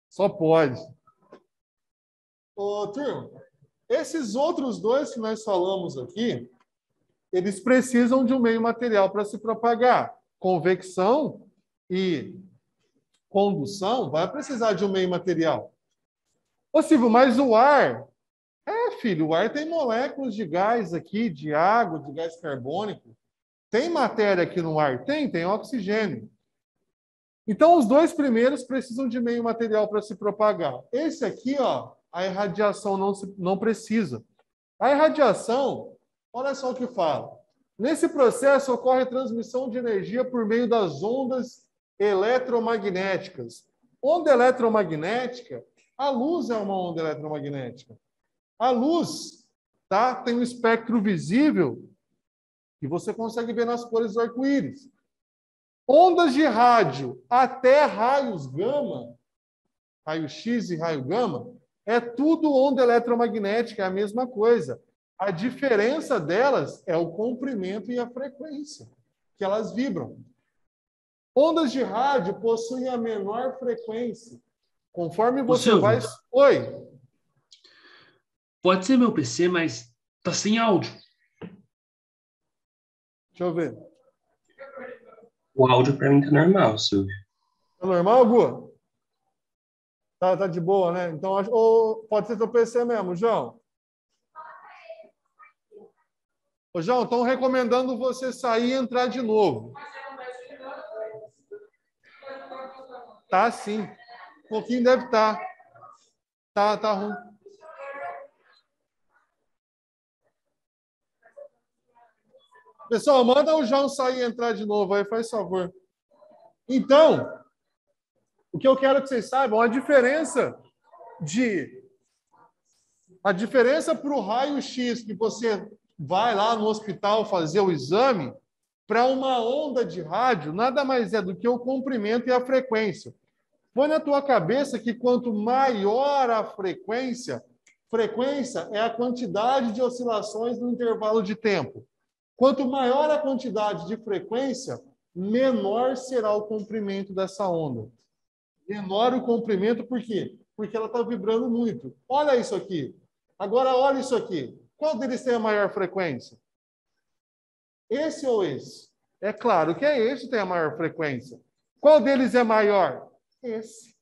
Só pode. Ô, turma, esses outros dois que nós falamos aqui, eles precisam de um meio material para se propagar. Convecção e condução vai precisar de um meio material. Ô, Silvio, mas o ar... filho, o ar tem moléculas de gás aqui, de água, de gás carbônico. Tem matéria aqui no ar? Tem oxigênio. Então, os dois primeiros precisam de meio material para se propagar. Esse aqui, ó, a irradiação não precisa. A irradiação, olha só o que fala. Nesse processo ocorre a transmissão de energia por meio das ondas eletromagnéticas. Onda eletromagnética, a luz é uma onda eletromagnética. A luz, tá, tem um espectro visível que você consegue ver nas cores do arco-íris. Ondas de rádio até raios gama, raio X e raio gama, é tudo onda eletromagnética, é a mesma coisa. A diferença delas é o comprimento e a frequência que elas vibram. Ondas de rádio possuem a menor frequência. Conforme você vai... Oi? Pode ser meu PC, mas tá sem áudio. Deixa eu ver. O áudio para mim tá normal, Silvio. Tá normal, Gu? Tá de boa, né? Então, ou pode ser teu PC mesmo, João. Ô, João, estão recomendando você sair e entrar de novo. Tá, sim. Um pouquinho deve estar. Tá ruim. Pessoal, manda o João sair e entrar de novo aí, faz favor. Então, o que eu quero que vocês saibam, a diferença para o raio-x que você vai lá no hospital fazer o exame, para uma onda de rádio, nada mais é do que o comprimento e a frequência. Põe na tua cabeça que quanto maior a frequência é a quantidade de oscilações no intervalo de tempo. Quanto maior a quantidade de frequência, menor será o comprimento dessa onda. Menor o comprimento, por quê? Porque ela está vibrando muito. Olha isso aqui. Agora, olha isso aqui. Qual deles tem a maior frequência? Esse ou esse? É claro que é esse que tem a maior frequência. Qual deles é maior? Esse.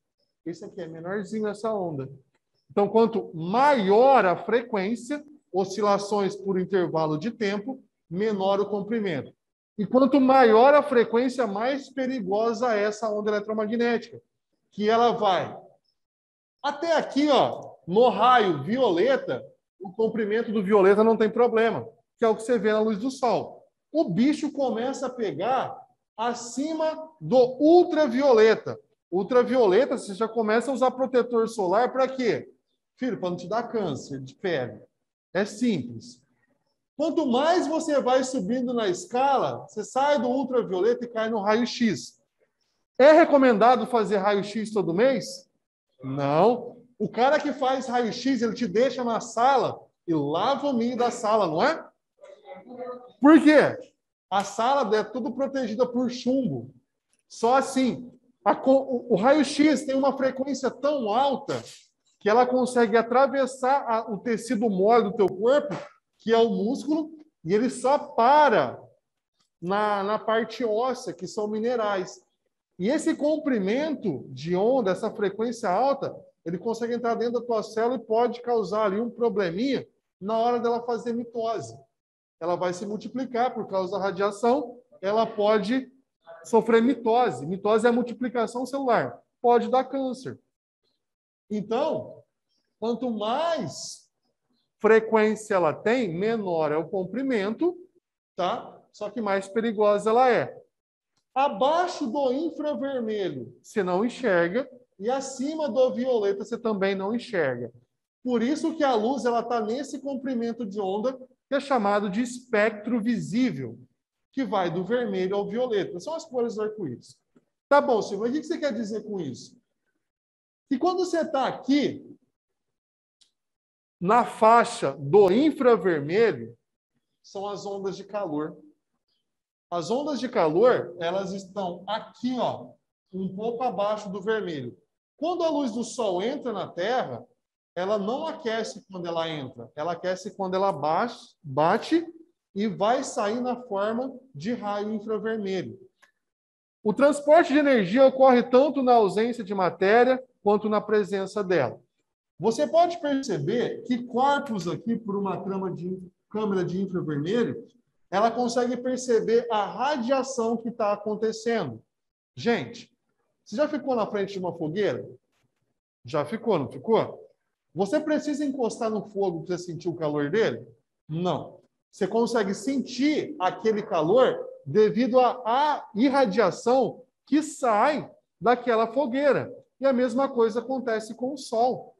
Esse aqui é menorzinho essa onda. Então, quanto maior a frequência, oscilações por intervalo de tempo, menor o comprimento. E quanto maior a frequência, mais perigosa é essa onda eletromagnética, que ela vai até aqui, ó, no raio violeta, o comprimento do violeta não tem problema, que é o que você vê na luz do sol. O bicho começa a pegar acima do ultravioleta. Ultravioleta, você já começa a usar protetor solar para quê? Filho, para não te dar câncer de pele. É simples. Quanto mais você vai subindo na escala, você sai do ultravioleta e cai no raio-x. É recomendado fazer raio-x todo mês? Não. O cara que faz raio-x, ele te deixa na sala e lava o milho da sala, não é? Por quê? A sala é tudo protegida por chumbo. Só assim, o raio-x tem uma frequência tão alta que ela consegue atravessar o tecido mole do teu corpo, que é o músculo, e ele só para na parte óssea, que são minerais. E esse comprimento de onda, essa frequência alta, ele consegue entrar dentro da tua célula e pode causar ali um probleminha na hora dela fazer mitose. Ela vai se multiplicar por causa da radiação, ela pode sofrer mitose. Mitose é a multiplicação celular. Pode dar câncer. Então, quanto mais frequência ela tem, menor é o comprimento, tá? Só que mais perigosa ela é. Abaixo do infravermelho, você não enxerga, e acima do violeta, você também não enxerga. Por isso que a luz ela está nesse comprimento de onda, que é chamado de espectro visível, que vai do vermelho ao violeta. São as cores do arco-íris. Tá bom, Silvio, o que você quer dizer com isso? Que quando você está aqui, na faixa do infravermelho, são as ondas de calor. As ondas de calor, elas estão aqui, ó, um pouco abaixo do vermelho. Quando a luz do sol entra na Terra, ela não aquece quando ela entra, ela aquece quando ela bate e vai sair na forma de raio infravermelho. O transporte de energia ocorre tanto na ausência de matéria quanto na presença dela. Você pode perceber que corpos aqui, por uma câmera de infravermelho, ela consegue perceber a radiação que está acontecendo. Gente, você já ficou na frente de uma fogueira? Já ficou, não ficou? Você precisa encostar no fogo para você sentir o calor dele? Não. Você consegue sentir aquele calor devido à irradiação que sai daquela fogueira. E a mesma coisa acontece com o Sol.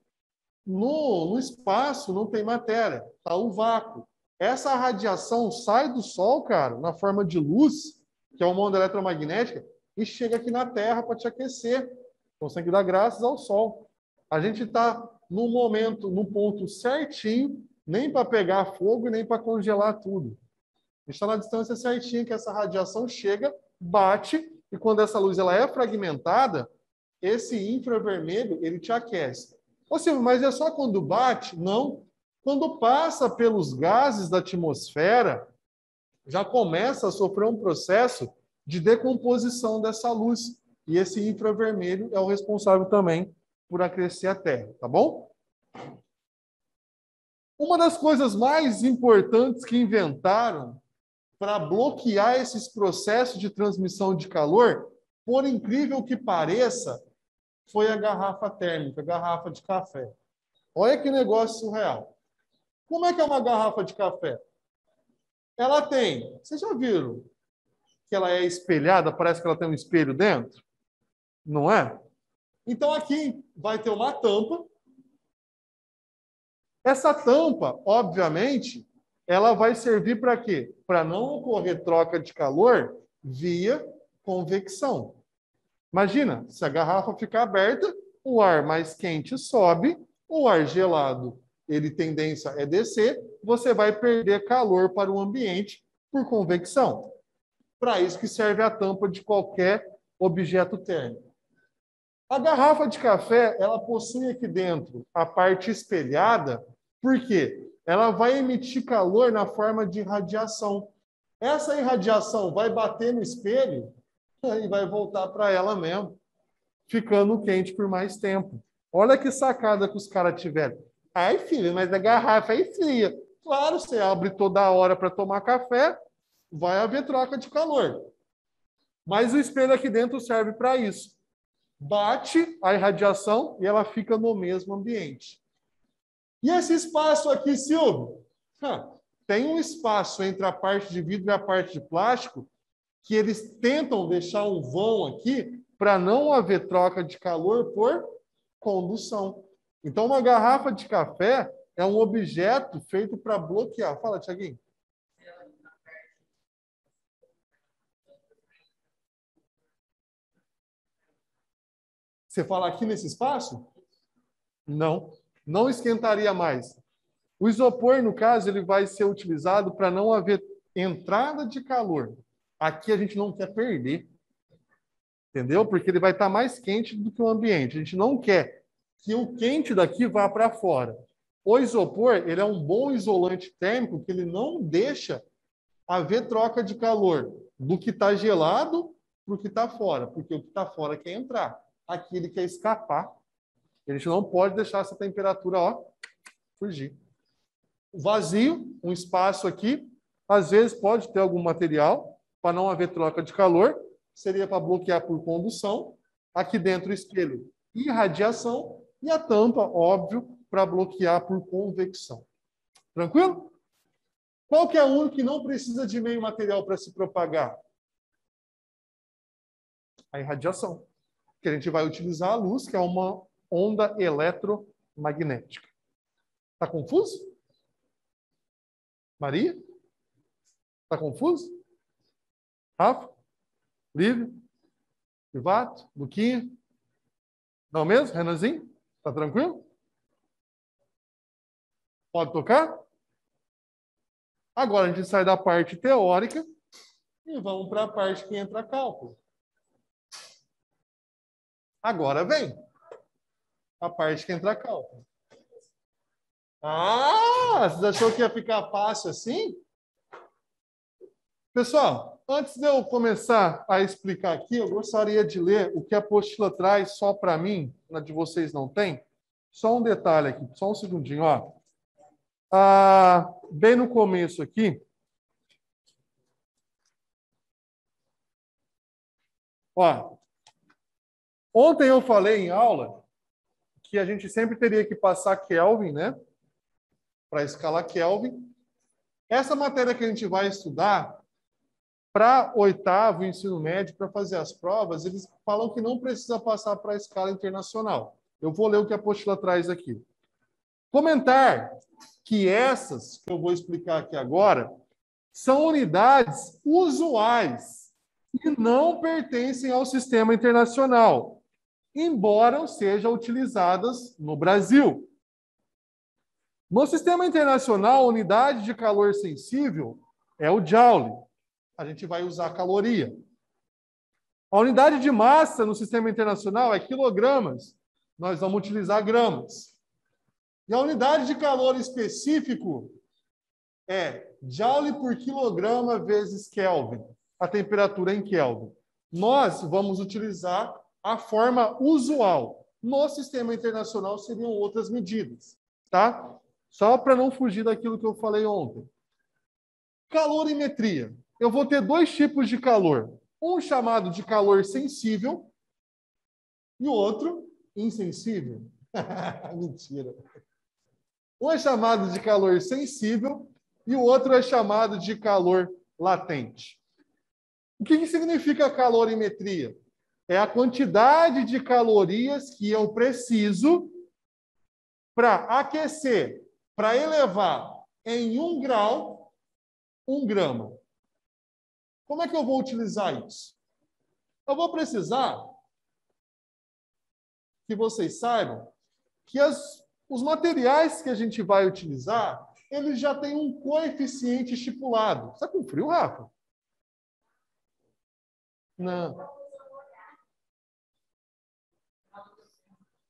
No espaço não tem matéria, está um vácuo. Essa radiação sai do Sol, cara, na forma de luz, que é uma onda eletromagnética, e chega aqui na Terra para te aquecer. Então você tem que dar graças ao Sol. A gente está no momento, no ponto certinho, nem para pegar fogo e nem para congelar tudo. A gente está na distância certinha que essa radiação chega, bate, e quando essa luz ela é fragmentada, esse infravermelho ele te aquece. Ô Silvio, mas é só quando bate? Não. Quando passa pelos gases da atmosfera, já começa a sofrer um processo de decomposição dessa luz. E esse infravermelho é o responsável também por aquecer a Terra, tá bom? Uma das coisas mais importantes que inventaram para bloquear esses processos de transmissão de calor, por incrível que pareça, foi a garrafa térmica, a garrafa de café. Olha que negócio surreal. Como é que é uma garrafa de café? Ela tem, vocês já viram que ela é espelhada, parece que ela tem um espelho dentro? Não é? Então aqui vai ter uma tampa. Essa tampa, obviamente, ela vai servir para quê? Para não ocorrer troca de calor via convecção. Imagina, se a garrafa ficar aberta, o ar mais quente sobe, o ar gelado, ele tendência é descer, você vai perder calor para o ambiente por convecção. Para isso que serve a tampa de qualquer objeto térmico. A garrafa de café, ela possui aqui dentro a parte espelhada, porque ela vai emitir calor na forma de radiação. Essa irradiação vai bater no espelho e vai voltar para ela mesmo, ficando quente por mais tempo. Olha que sacada que os caras tiveram. Ai, filho, mas a garrafa é fria. Claro, você abre toda hora para tomar café, vai haver troca de calor. Mas o espelho aqui dentro serve para isso. Bate a irradiação e ela fica no mesmo ambiente. E esse espaço aqui, Silvio? Tem um espaço entre a parte de vidro e a parte de plástico que eles tentam deixar um vão aqui para não haver troca de calor por condução. Então, uma garrafa de café é um objeto feito para bloquear. Fala, Tiaguinho. Você fala aqui nesse espaço? Não. Não esquentaria mais. O isopor, no caso, ele vai ser utilizado para não haver entrada de calor. Aqui a gente não quer perder. Entendeu? Porque ele vai estar mais quente do que o ambiente. A gente não quer que o quente daqui vá para fora. O isopor, ele é um bom isolante térmico que ele não deixa haver troca de calor do que está gelado para o que está fora. Porque o que está fora quer entrar. Aqui ele quer escapar. A gente não pode deixar essa temperatura, ó, fugir. Vazio, um espaço aqui, às vezes pode ter algum material para não haver troca de calor, seria para bloquear por condução. Aqui dentro o espelho, irradiação, e a tampa, óbvio, para bloquear por convecção. Tranquilo? Qual que é o único que não precisa de meio material para se propagar? A irradiação. Que a gente vai utilizar a luz, que é uma onda eletromagnética. Está confuso? Maria? Está confuso? Rafa? Lívia? Privato? Luquinha? Não mesmo? Renanzinho? Está tranquilo? Pode tocar? Agora a gente sai da parte teórica e vamos para a parte que entra cálculo. Agora vem a parte que entra cálculo. Ah, vocês achou que ia ficar fácil assim? Pessoal, antes de eu começar a explicar aqui, eu gostaria de ler o que a apostila traz só para mim, na de vocês não tem. Só um detalhe aqui, só um segundinho, ó. Bem no começo aqui, ó, ontem eu falei em aula que a gente sempre teria que passar Kelvin, né? Para escalar Kelvin. Essa matéria que a gente vai estudar, para oitavo ensino médio, para fazer as provas, eles falam que não precisa passar para a escala internacional. Eu vou ler o que a apostila traz aqui. Comentar que essas, que eu vou explicar aqui agora, são unidades usuais e não pertencem ao sistema internacional, embora sejam utilizadas no Brasil. No sistema internacional, a unidade de calor sensível é o Joule. A gente vai usar caloria. A unidade de massa no sistema internacional é quilogramas. Nós vamos utilizar gramas. E a unidade de calor específico é Joule por quilograma vezes Kelvin, a temperatura em Kelvin. Nós vamos utilizar a forma usual. No sistema internacional seriam outras medidas, tá? Só para não fugir daquilo que eu falei ontem. Calorimetria. Eu vou ter dois tipos de calor. Um chamado de calor sensível e o outro insensível. Mentira. Um é chamado de calor sensível e o outro é chamado de calor latente. O que significa calorimetria? É a quantidade de calorias que eu preciso para aquecer, para elevar em 1 grau, 1 grama. Como é que eu vou utilizar isso? Eu vou precisar que vocês saibam que os materiais que a gente vai utilizar, eles já têm um coeficiente estipulado. Você está com frio, Rafa? Não.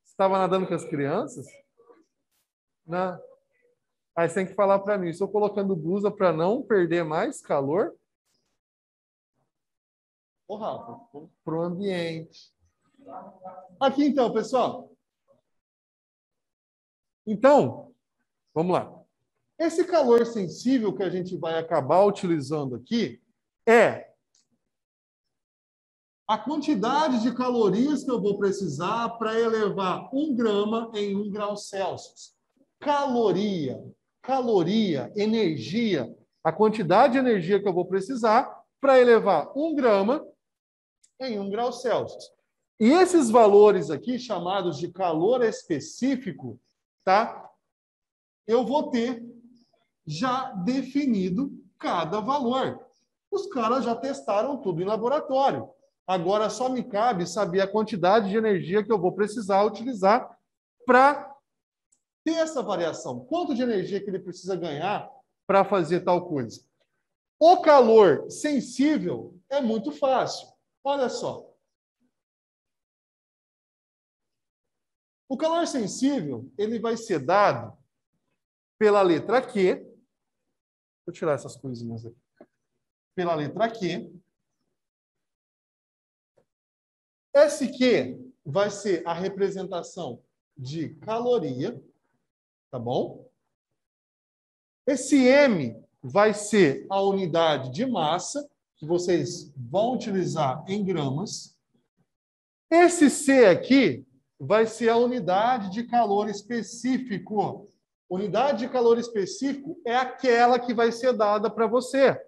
Você estava nadando com as crianças? Não. Aí você tem que falar para mim. Estou colocando blusa para não perder mais calor? Ô, Rafa, para o ambiente. Aqui então, pessoal. Então, vamos lá. Esse calor sensível que a gente vai acabar utilizando aqui é a quantidade de calorias que eu vou precisar para elevar 1 grama em 1 grau Celsius. Caloria, energia, a quantidade de energia que eu vou precisar para elevar 1 grama em 1 grau Celsius. E esses valores aqui, chamados de calor específico, tá? Eu vou ter já definido cada valor. Os caras já testaram tudo em laboratório. Agora só me cabe saber a quantidade de energia que eu vou precisar utilizar para ter essa variação. Quanto de energia que ele precisa ganhar para fazer tal coisa? O calor sensível é muito fácil. Olha só. O calor sensível, ele vai ser dado pela letra Q. Deixa eu tirar essas coisinhas aqui. Pela letra Q. Esse Q vai ser a representação de caloria, tá bom? Esse M vai ser a unidade de massa, que vocês vão utilizar em gramas. Esse C aqui vai ser a unidade de calor específico. Unidade de calor específico é aquela que vai ser dada para você,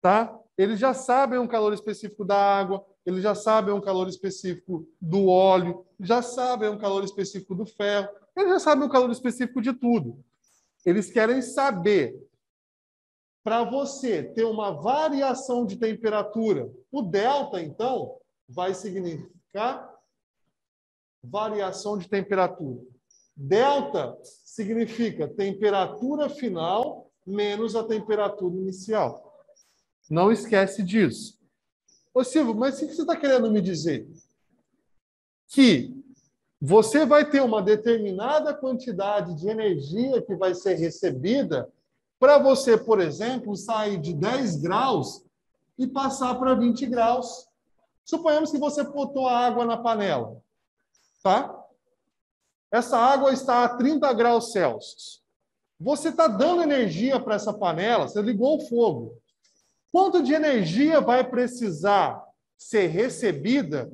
tá? Eles já sabem um calor específico da água, eles já sabem um calor específico do óleo, já sabem um calor específico do ferro, eles já sabem um calor específico de tudo. Eles querem saber, para você ter uma variação de temperatura, o delta, então, vai significar variação de temperatura. Delta significa temperatura final menos a temperatura inicial. Não esquece disso. Ô Silvio, mas o que você está querendo me dizer? Que você vai ter uma determinada quantidade de energia que vai ser recebida para você, por exemplo, sair de 10 graus e passar para 20 graus. Suponhamos que você botou a água na panela, tá? Essa água está a 30 graus Celsius. Você está dando energia para essa panela, você ligou o fogo. Quanto de energia vai precisar ser recebida,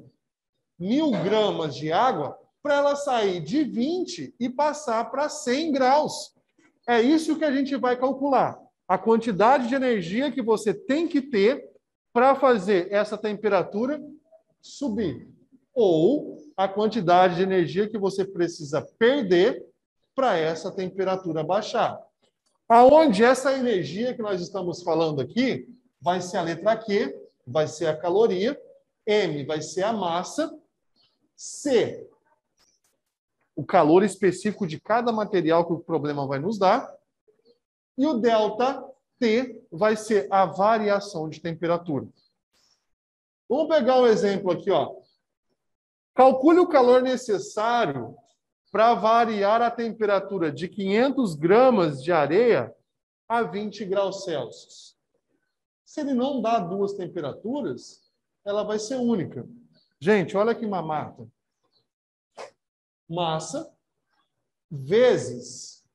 1.000 gramas de água, para ela sair de 20 e passar para 100 graus? É isso que a gente vai calcular. A quantidade de energia que você tem que ter para fazer essa temperatura subir. Ou a quantidade de energia que você precisa perder para essa temperatura baixar. Aonde essa energia que nós estamos falando aqui vai ser a letra Q, vai ser a caloria, M vai ser a massa, C, o calor específico de cada material que o problema vai nos dar, e o delta T vai ser a variação de temperatura. Vamos pegar um exemplo aqui, ó. Calcule o calor necessário para variar a temperatura de 500 gramas de areia a 20 graus Celsius. Se ele não dá duas temperaturas, ela vai ser única. Gente, olha aqui uma mata. Massa vezes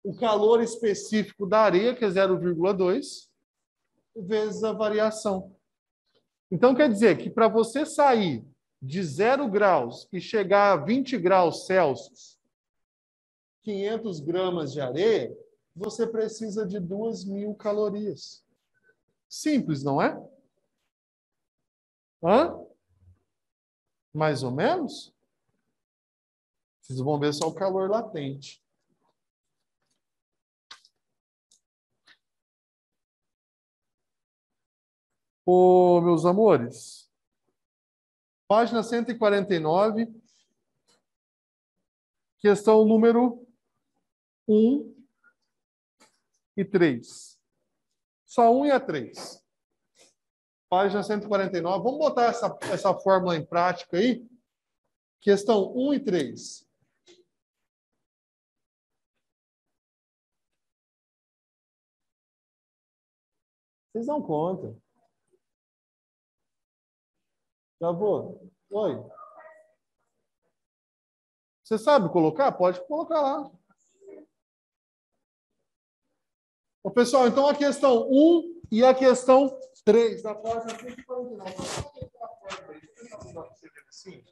o calor específico da areia, que é 0,2, vezes a variação. Então, quer dizer que para você sair de 0 graus e chegar a 20 graus Celsius, 500 gramas de areia, você precisa de 2.000 calorias. Simples, não é? Hã? Mais ou menos? Vocês vão ver só o calor latente. Ô, meus amores, página 149, questão número 1 e 3. Só 1 e a 3. Página 149. Vamos botar essa fórmula em prática aí? Questão 1 e 3. Vocês dão conta. Já vou. Oi. Você sabe colocar? Pode colocar lá. Ô, pessoal, então a questão 1 e a questão 3 da página 149. Assim.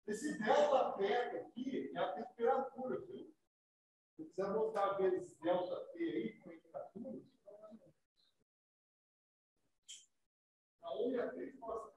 Esse delta T aqui é a temperatura, viu? Se quiser botar vezes delta T aí, com temperatura, a 1 e a 3 posso.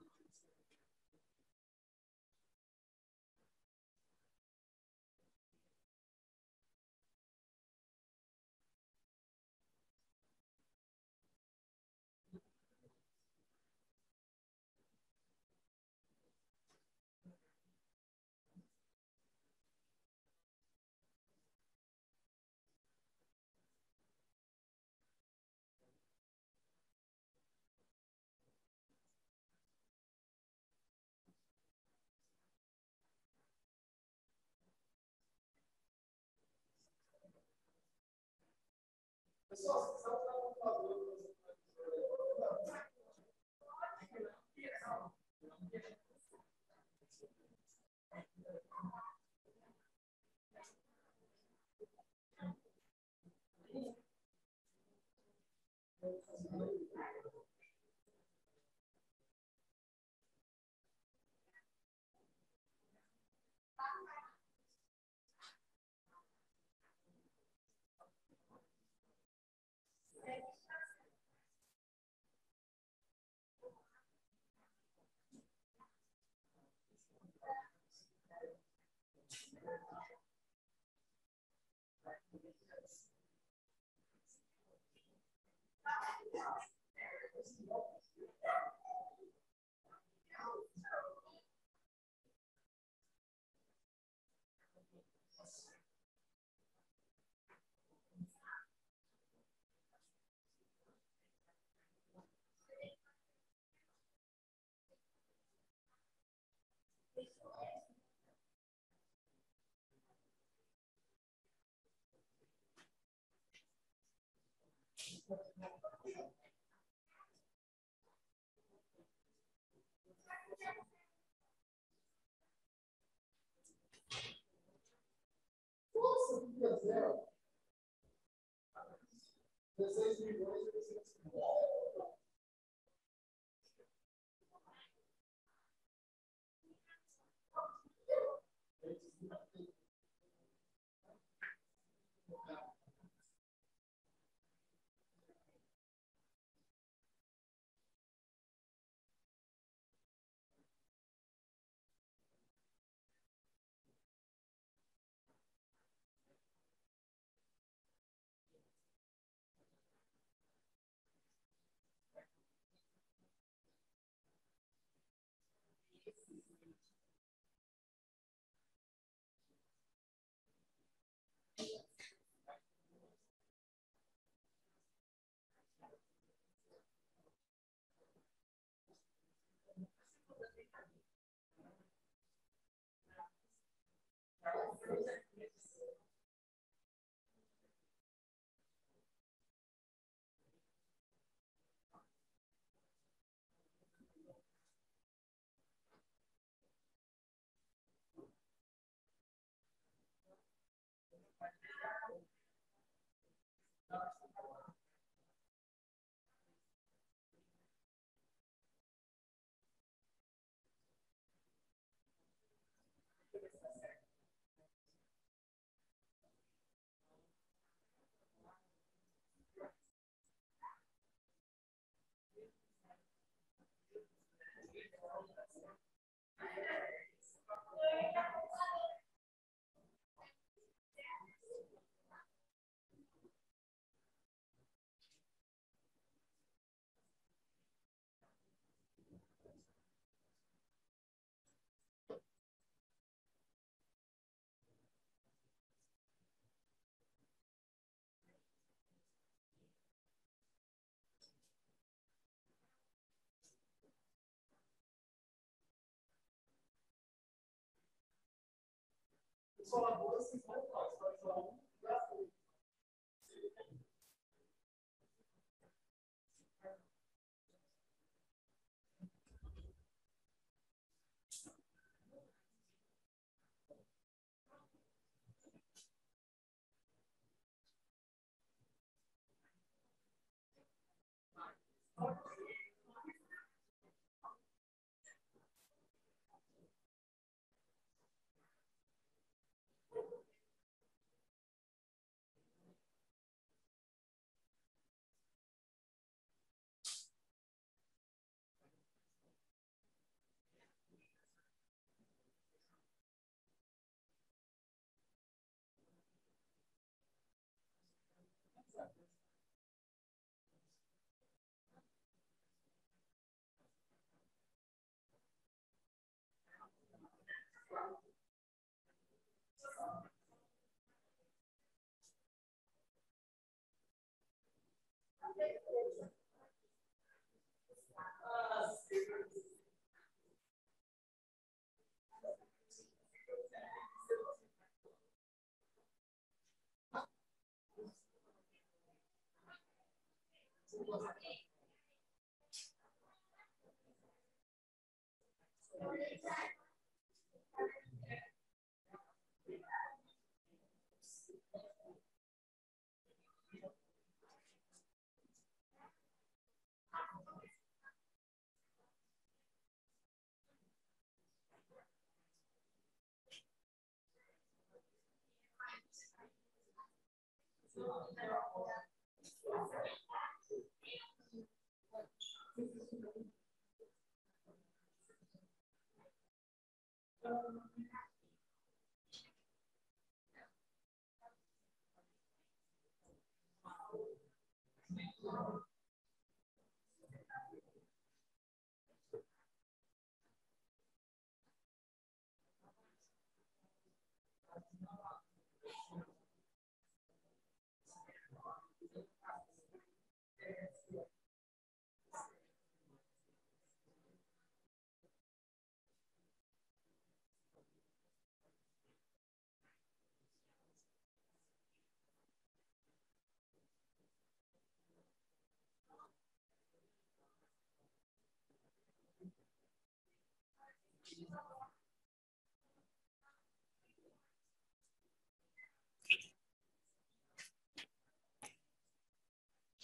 Pessoal, se quiser usar o computador,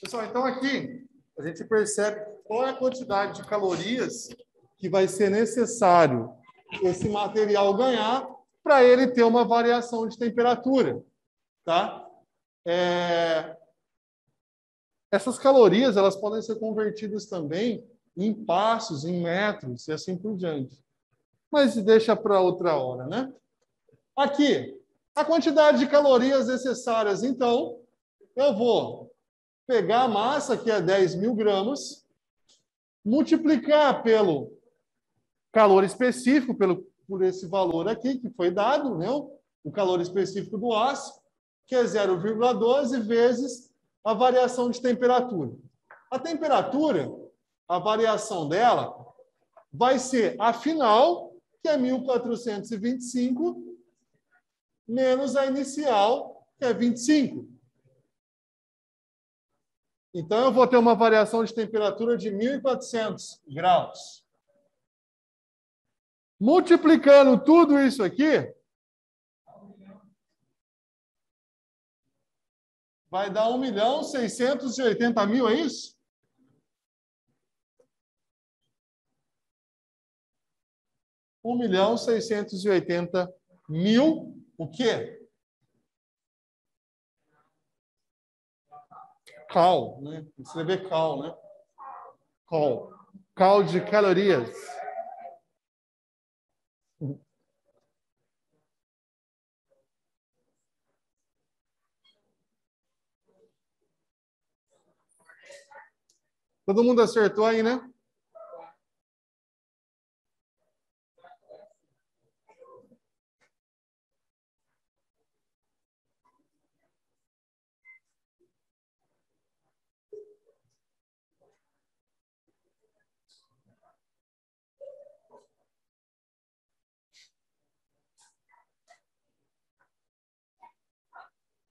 Pessoal, então aqui a gente percebe qual é a quantidade de calorias que vai ser necessário esse material ganhar para ele ter uma variação de temperatura, tá? Essas calorias elas podem ser convertidas também em passos, em metros e assim por diante. Mas deixa para outra hora, né? Aqui, a quantidade de calorias necessárias, então, eu vou pegar a massa, que é 10.000 gramas, multiplicar pelo calor específico, por esse valor aqui, que foi dado, né? O calor específico do aço, que é 0,12 vezes a variação de temperatura. A temperatura, a variação dela, vai ser a final, que é 1.425, menos a inicial, que é 25. Então, eu vou ter uma variação de temperatura de 1.400 graus. Multiplicando tudo isso aqui, vai dar 1.680.000, é isso? $1.680.000, o quê? Cal, né? Escrever cal, né? Cal. Cal de calorias. Todo mundo acertou aí, né?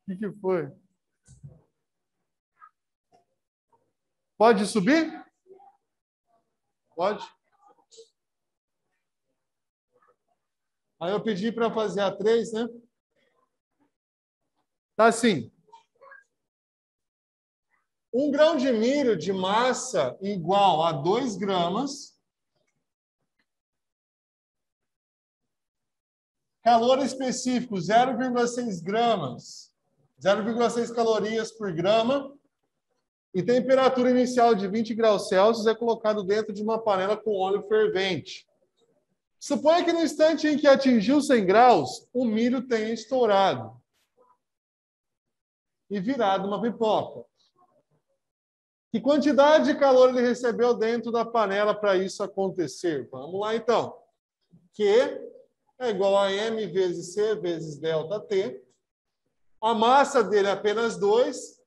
O que foi? Pode subir? Pode. Aí eu pedi para fazer a 3, né? Tá assim. 1 grão de milho de massa igual a 2 gramas. Calor específico, 0,6 gramas. 0,6 calorias por grama. E temperatura inicial de 20 graus Celsius é colocado dentro de uma panela com óleo fervente. Suponha que no instante em que atingiu 100 graus, o milho tenha estourado e virado uma pipoca. Que quantidade de calor ele recebeu dentro da panela para isso acontecer? Vamos lá, então. Q é igual a M vezes C vezes delta T. A massa dele é apenas 2.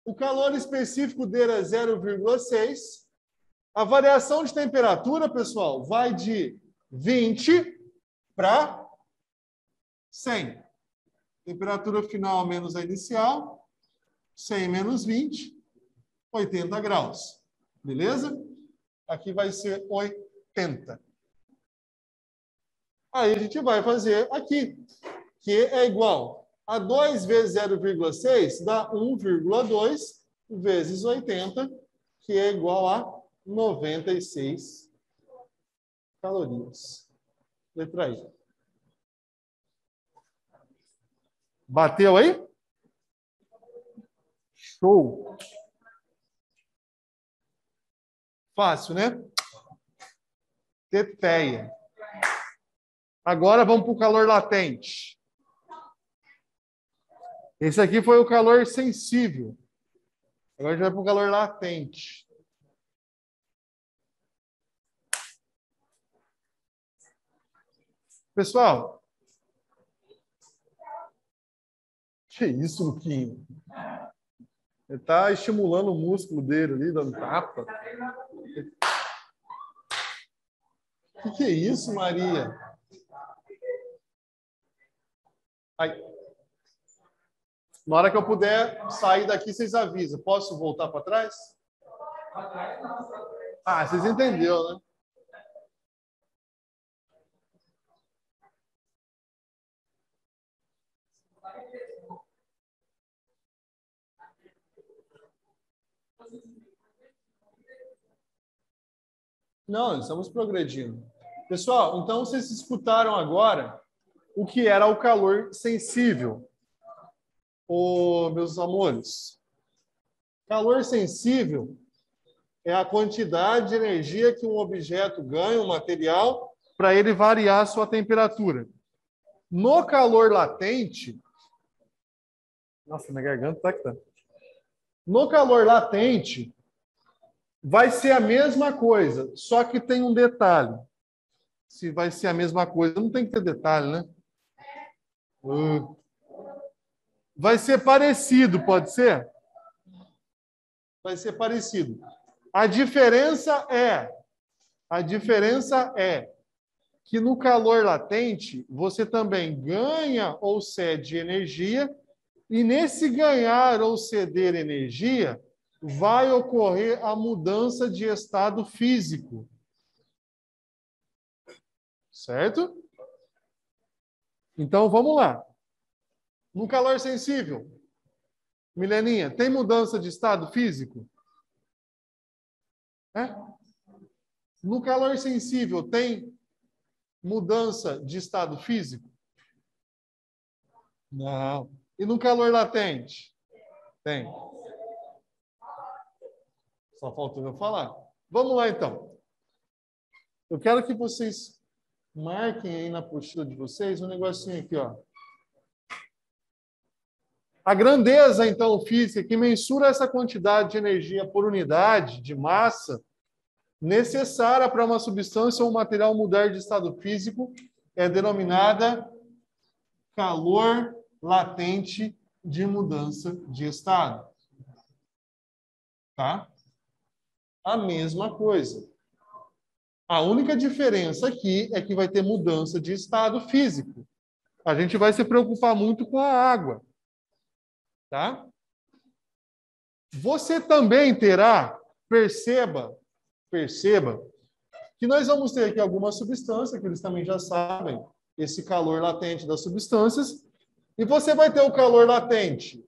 O calor específico dele é 0,6. A variação de temperatura, pessoal, vai de 20 para 100. Temperatura final menos a inicial. 100 menos 20. 80 graus. Beleza? Aqui vai ser 80. Aí a gente vai fazer aqui, que é igual a 2 vezes 0,6 dá 1,2 vezes 80, que é igual a 96 calorias. Letra I. Bateu aí? Show! Fácil, né? Teteia. Agora vamos para o calor latente. Esse aqui foi o calor sensível. Agora a gente vai para o calor latente. Pessoal, que isso, Luquinho? Ele está estimulando o músculo dele ali, dando tapa. Que é isso, Maria? Ai. Na hora que eu puder sair daqui, vocês avisam. Posso voltar para trás? Ah, vocês entenderam, né? Não, estamos progredindo. Pessoal, então vocês escutaram agora o que era o calor sensível. Meus amores, calor sensível é a quantidade de energia que um objeto ganha, um material, para ele variar a sua temperatura. No calor latente... Nossa, minha garganta tá que tá. No calor latente, vai ser a mesma coisa, só que tem um detalhe. Se vai ser a mesma coisa, não tem que ter detalhe, né? Vai ser parecido, pode ser? Vai ser parecido. A diferença é que no calor latente, você também ganha ou cede energia, e nesse ganhar ou ceder energia, vai ocorrer a mudança de estado físico. Certo? Então, vamos lá. No calor sensível, Mileninha, tem mudança de estado físico? É? No calor sensível, tem mudança de estado físico? Não. E no calor latente? Tem. Só faltou eu falar. Vamos lá, então. Eu quero que vocês marquem aí na apostila de vocês um negocinho aqui, ó. A grandeza, então, física, que mensura essa quantidade de energia por unidade de massa necessária para uma substância ou um material mudar de estado físico, é denominada calor latente de mudança de estado. Tá? A mesma coisa. A única diferença aqui é que vai ter mudança de estado físico. A gente vai se preocupar muito com a água. Tá? Você também terá, perceba, que nós vamos ter aqui alguma substância, que eles também já sabem, esse calor latente das substâncias, e você vai ter o calor latente,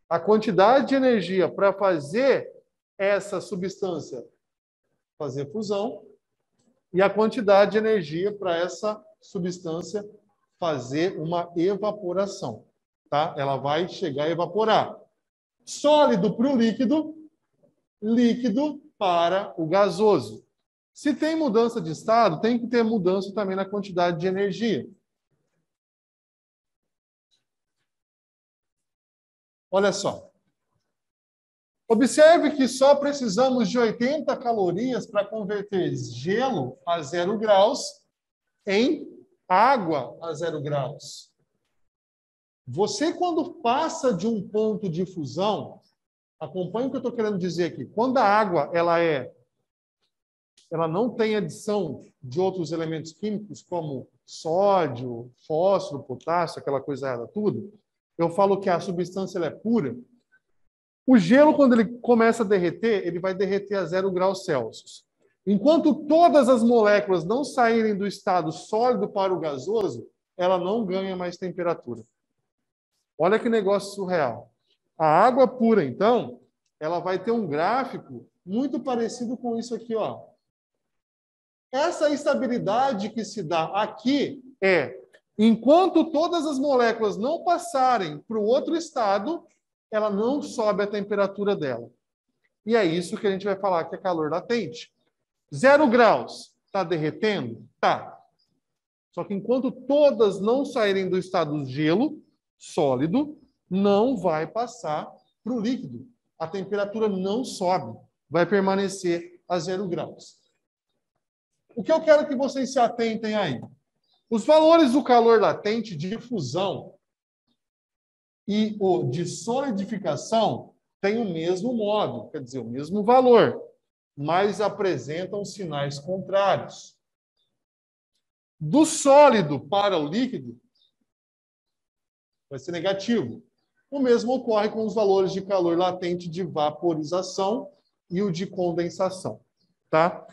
a quantidade de energia para fazer essa substância fazer fusão, e a quantidade de energia para essa substância fazer uma evaporação. Tá? Ela vai chegar a evaporar. Sólido para o líquido, líquido para o gasoso. Se tem mudança de estado, tem que ter mudança também na quantidade de energia. Olha só. Observe que só precisamos de 80 calorias para converter gelo a 0 graus em água a 0 graus. Você, quando passa de um ponto de fusão, acompanhe o que eu estou querendo dizer aqui. Quando a água ela não tem adição de outros elementos químicos, como sódio, fósforo, potássio, aquela coisa errada, tudo, eu falo que a substância ela é pura. O gelo, quando ele começa a derreter, ele vai derreter a 0 graus Celsius. Enquanto todas as moléculas não saírem do estado sólido para o gasoso, ela não ganha mais temperatura. Olha que negócio surreal. A água pura, então, ela vai ter um gráfico muito parecido com isso aqui, ó. Essa estabilidade que se dá aqui é, enquanto todas as moléculas não passarem para o outro estado, ela não sobe a temperatura dela. E é isso que a gente vai falar que é calor latente. 0 graus, está derretendo? Tá. Só que enquanto todas não saírem do estado gelo, sólido, não vai passar para o líquido. A temperatura não sobe, vai permanecer a 0 graus. O que eu quero que vocês se atentem aí? Os valores do calor latente de fusão e o de solidificação têm o mesmo modo, quer dizer, o mesmo valor, mas apresentam sinais contrários. Do sólido para o líquido, vai ser negativo. O mesmo ocorre com os valores de calor latente de vaporização e o de condensação. Tá?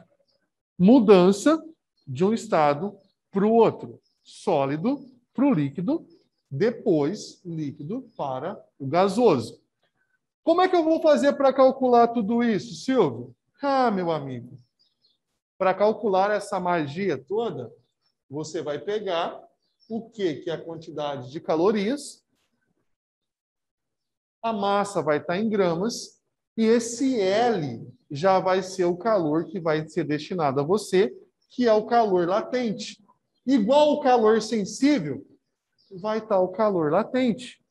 Mudança de um estado para o outro. Sólido para o líquido, depois líquido para o gasoso. Como é que eu vou fazer para calcular tudo isso, Silvio? Ah, meu amigo, para calcular essa magia toda, você vai pegar o que é a quantidade de calorias, a massa vai estar em gramas, e esse L já vai ser o calor que vai ser destinado a você, que é o calor latente. Igual o calor sensível, vai estar o calor latente.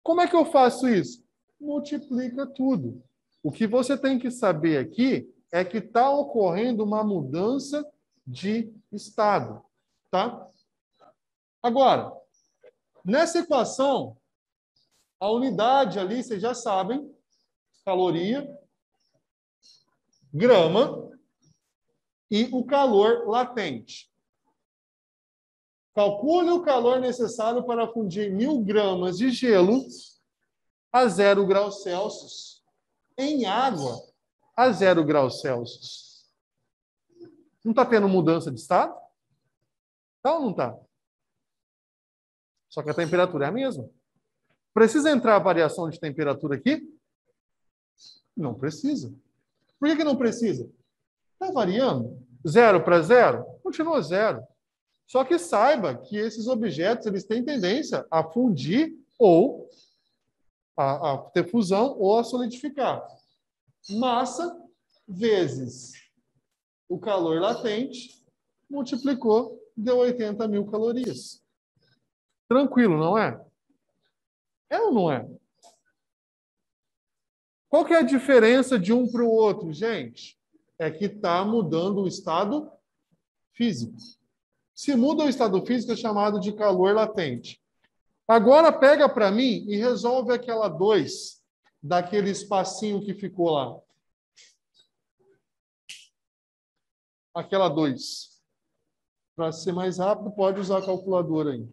Como é que eu faço isso? Multiplica tudo. O que você tem que saber aqui é que está ocorrendo uma mudança de estado. Tá? Agora, nessa equação, a unidade ali, vocês já sabem, caloria, grama e o calor latente. Calcule o calor necessário para fundir 1.000 gramas de gelo a 0 graus Celsius em água a 0 graus Celsius. Não está tendo mudança de estado? Tá ou não está? Só que a temperatura é a mesma. Precisa entrar a variação de temperatura aqui? Não precisa. Por que não precisa? Está variando. 0 para 0? Continua 0. Só que saiba que esses objetos eles têm tendência a fundir ou a ter fusão ou a solidificar. Massa vezes o calor latente multiplicou, deu 80.000 calorias. Tranquilo, não é? É ou não é? Qual que é a diferença de um para o outro, gente? É que está mudando o estado físico. Se muda o estado físico, é chamado de calor latente. Agora pega para mim e resolve aquela 2 daquele espacinho que ficou lá. Aquela 2. Para ser mais rápido, pode usar a calculadora aí.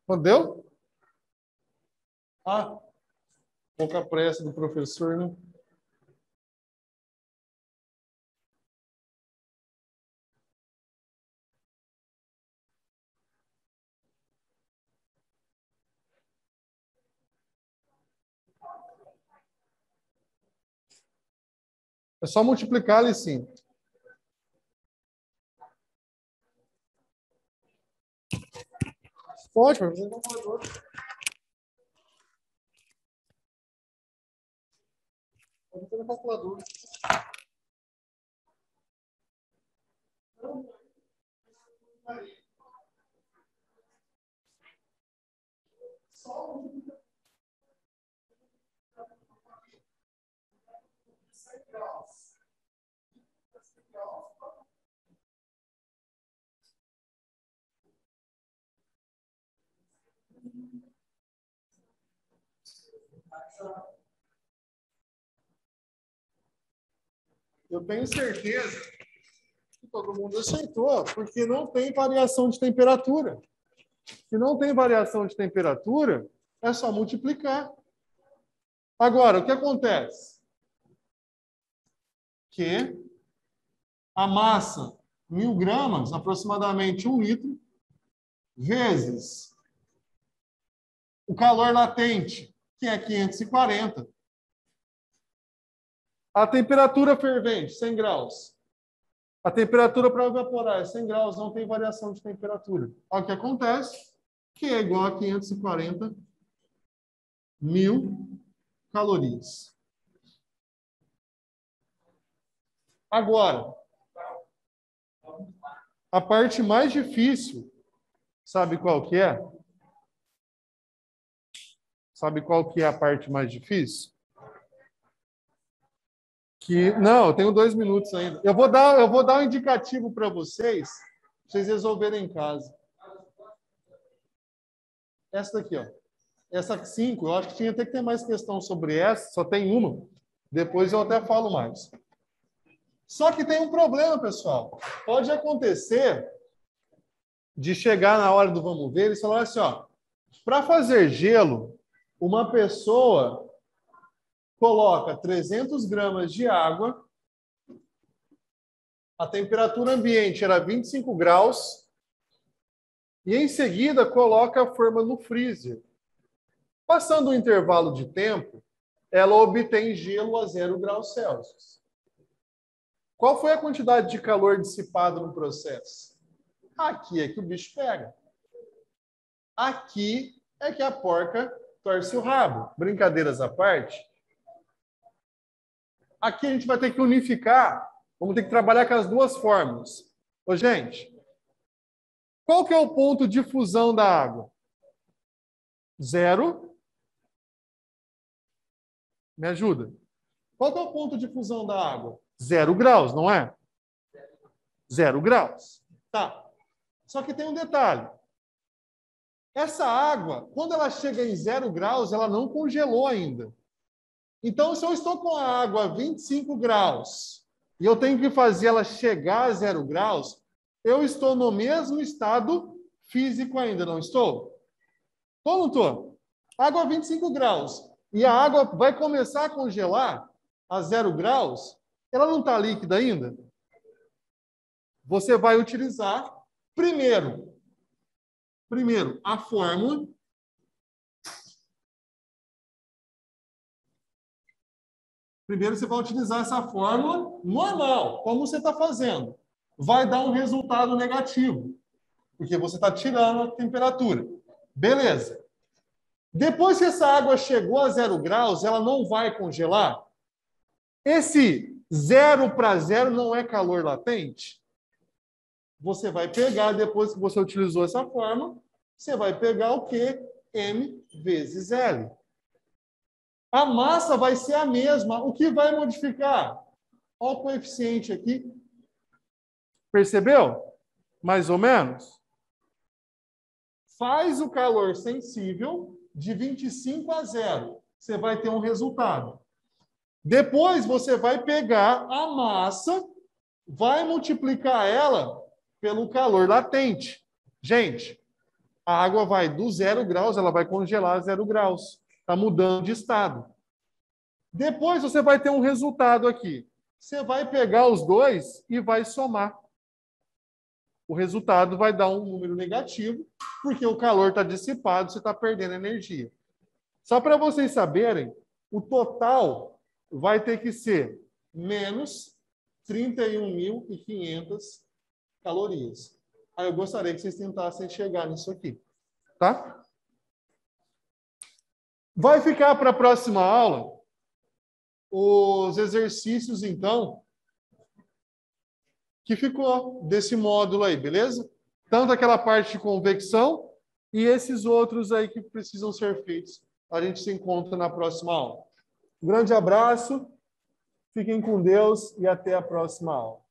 Entendeu? Ah, pouca pressa do professor, né? É só multiplicar ali sim. Pode, professor. Pode fazer na calculadora. Só Eu tenho certeza que todo mundo aceitou, porque não tem variação de temperatura. Se não tem variação de temperatura, é só multiplicar. Agora, o que acontece? Que a massa, 1.000 gramas, aproximadamente 1 litro, vezes o calor latente, que é 540. A temperatura fervente, 100 graus. A temperatura para evaporar é 100 graus, não tem variação de temperatura. Olha o que acontece, que é igual a 540 mil calorias. Agora, a parte mais difícil, sabe qual que é? Sabe qual que é a parte mais difícil? Não, eu tenho 2 minutos ainda. Eu vou dar um indicativo para vocês resolverem em casa. Essa daqui, ó. Essa 5, eu acho que tinha até que ter mais questão sobre essa, só tem uma. Depois eu até falo mais. Só que tem um problema, pessoal. Pode acontecer de chegar na hora do vamos ver e falar assim, ó, para fazer gelo, uma pessoa coloca 300 gramas de água, a temperatura ambiente era 25 graus, e em seguida coloca a forma no freezer. Passando um intervalo de tempo, ela obtém gelo a 0 graus Celsius. Qual foi a quantidade de calor dissipada no processo? Aqui é que o bicho pega. Aqui é que a porca torce o rabo. Brincadeiras à parte. Aqui a gente vai ter que unificar, vamos ter que trabalhar com as duas fórmulas. Ô, gente, qual que é o ponto de fusão da água? 0. Me ajuda. Qual que é o ponto de fusão da água? 0 graus, não é? 0 graus. Tá. Só que tem um detalhe. Essa água, quando ela chega em 0 graus, ela não congelou ainda. Então, se eu estou com a água a 25 graus e eu tenho que fazer ela chegar a 0 graus, eu estou no mesmo estado físico ainda, não estou? Estou ou não estou? Água a 25 graus. E a água vai começar a congelar a 0 graus, ela não está líquida ainda? Você vai utilizar, primeiro, a fórmula. Primeiro, você vai utilizar essa fórmula normal, como você está fazendo. Vai dar um resultado negativo, porque você está tirando a temperatura. Beleza. Depois que essa água chegou a 0 graus, ela não vai congelar? Esse 0 para 0 não é calor latente? Você vai pegar, depois que você utilizou essa fórmula, você vai pegar o quê? M vezes L. A massa vai ser a mesma. O que vai modificar? Olha o coeficiente aqui. Percebeu? Mais ou menos. Faz o calor sensível de 25 a 0. Você vai ter um resultado. Depois você vai pegar a massa, vai multiplicar ela pelo calor latente. Gente, a água vai do 0 graus, ela vai congelar a 0 graus. Está mudando de estado. Depois você vai ter um resultado aqui. Você vai pegar os dois e vai somar. O resultado vai dar um número negativo, porque o calor está dissipado, você está perdendo energia. Só para vocês saberem, o total vai ter que ser menos 31.500 calorias. Aí eu gostaria que vocês tentassem chegar nisso aqui. Tá? Vai ficar para a próxima aula os exercícios, então, que ficou desse módulo aí, beleza? Tanto aquela parte de convecção e esses outros aí que precisam ser feitos. A gente se encontra na próxima aula. Um grande abraço. Fiquem com Deus e até a próxima aula.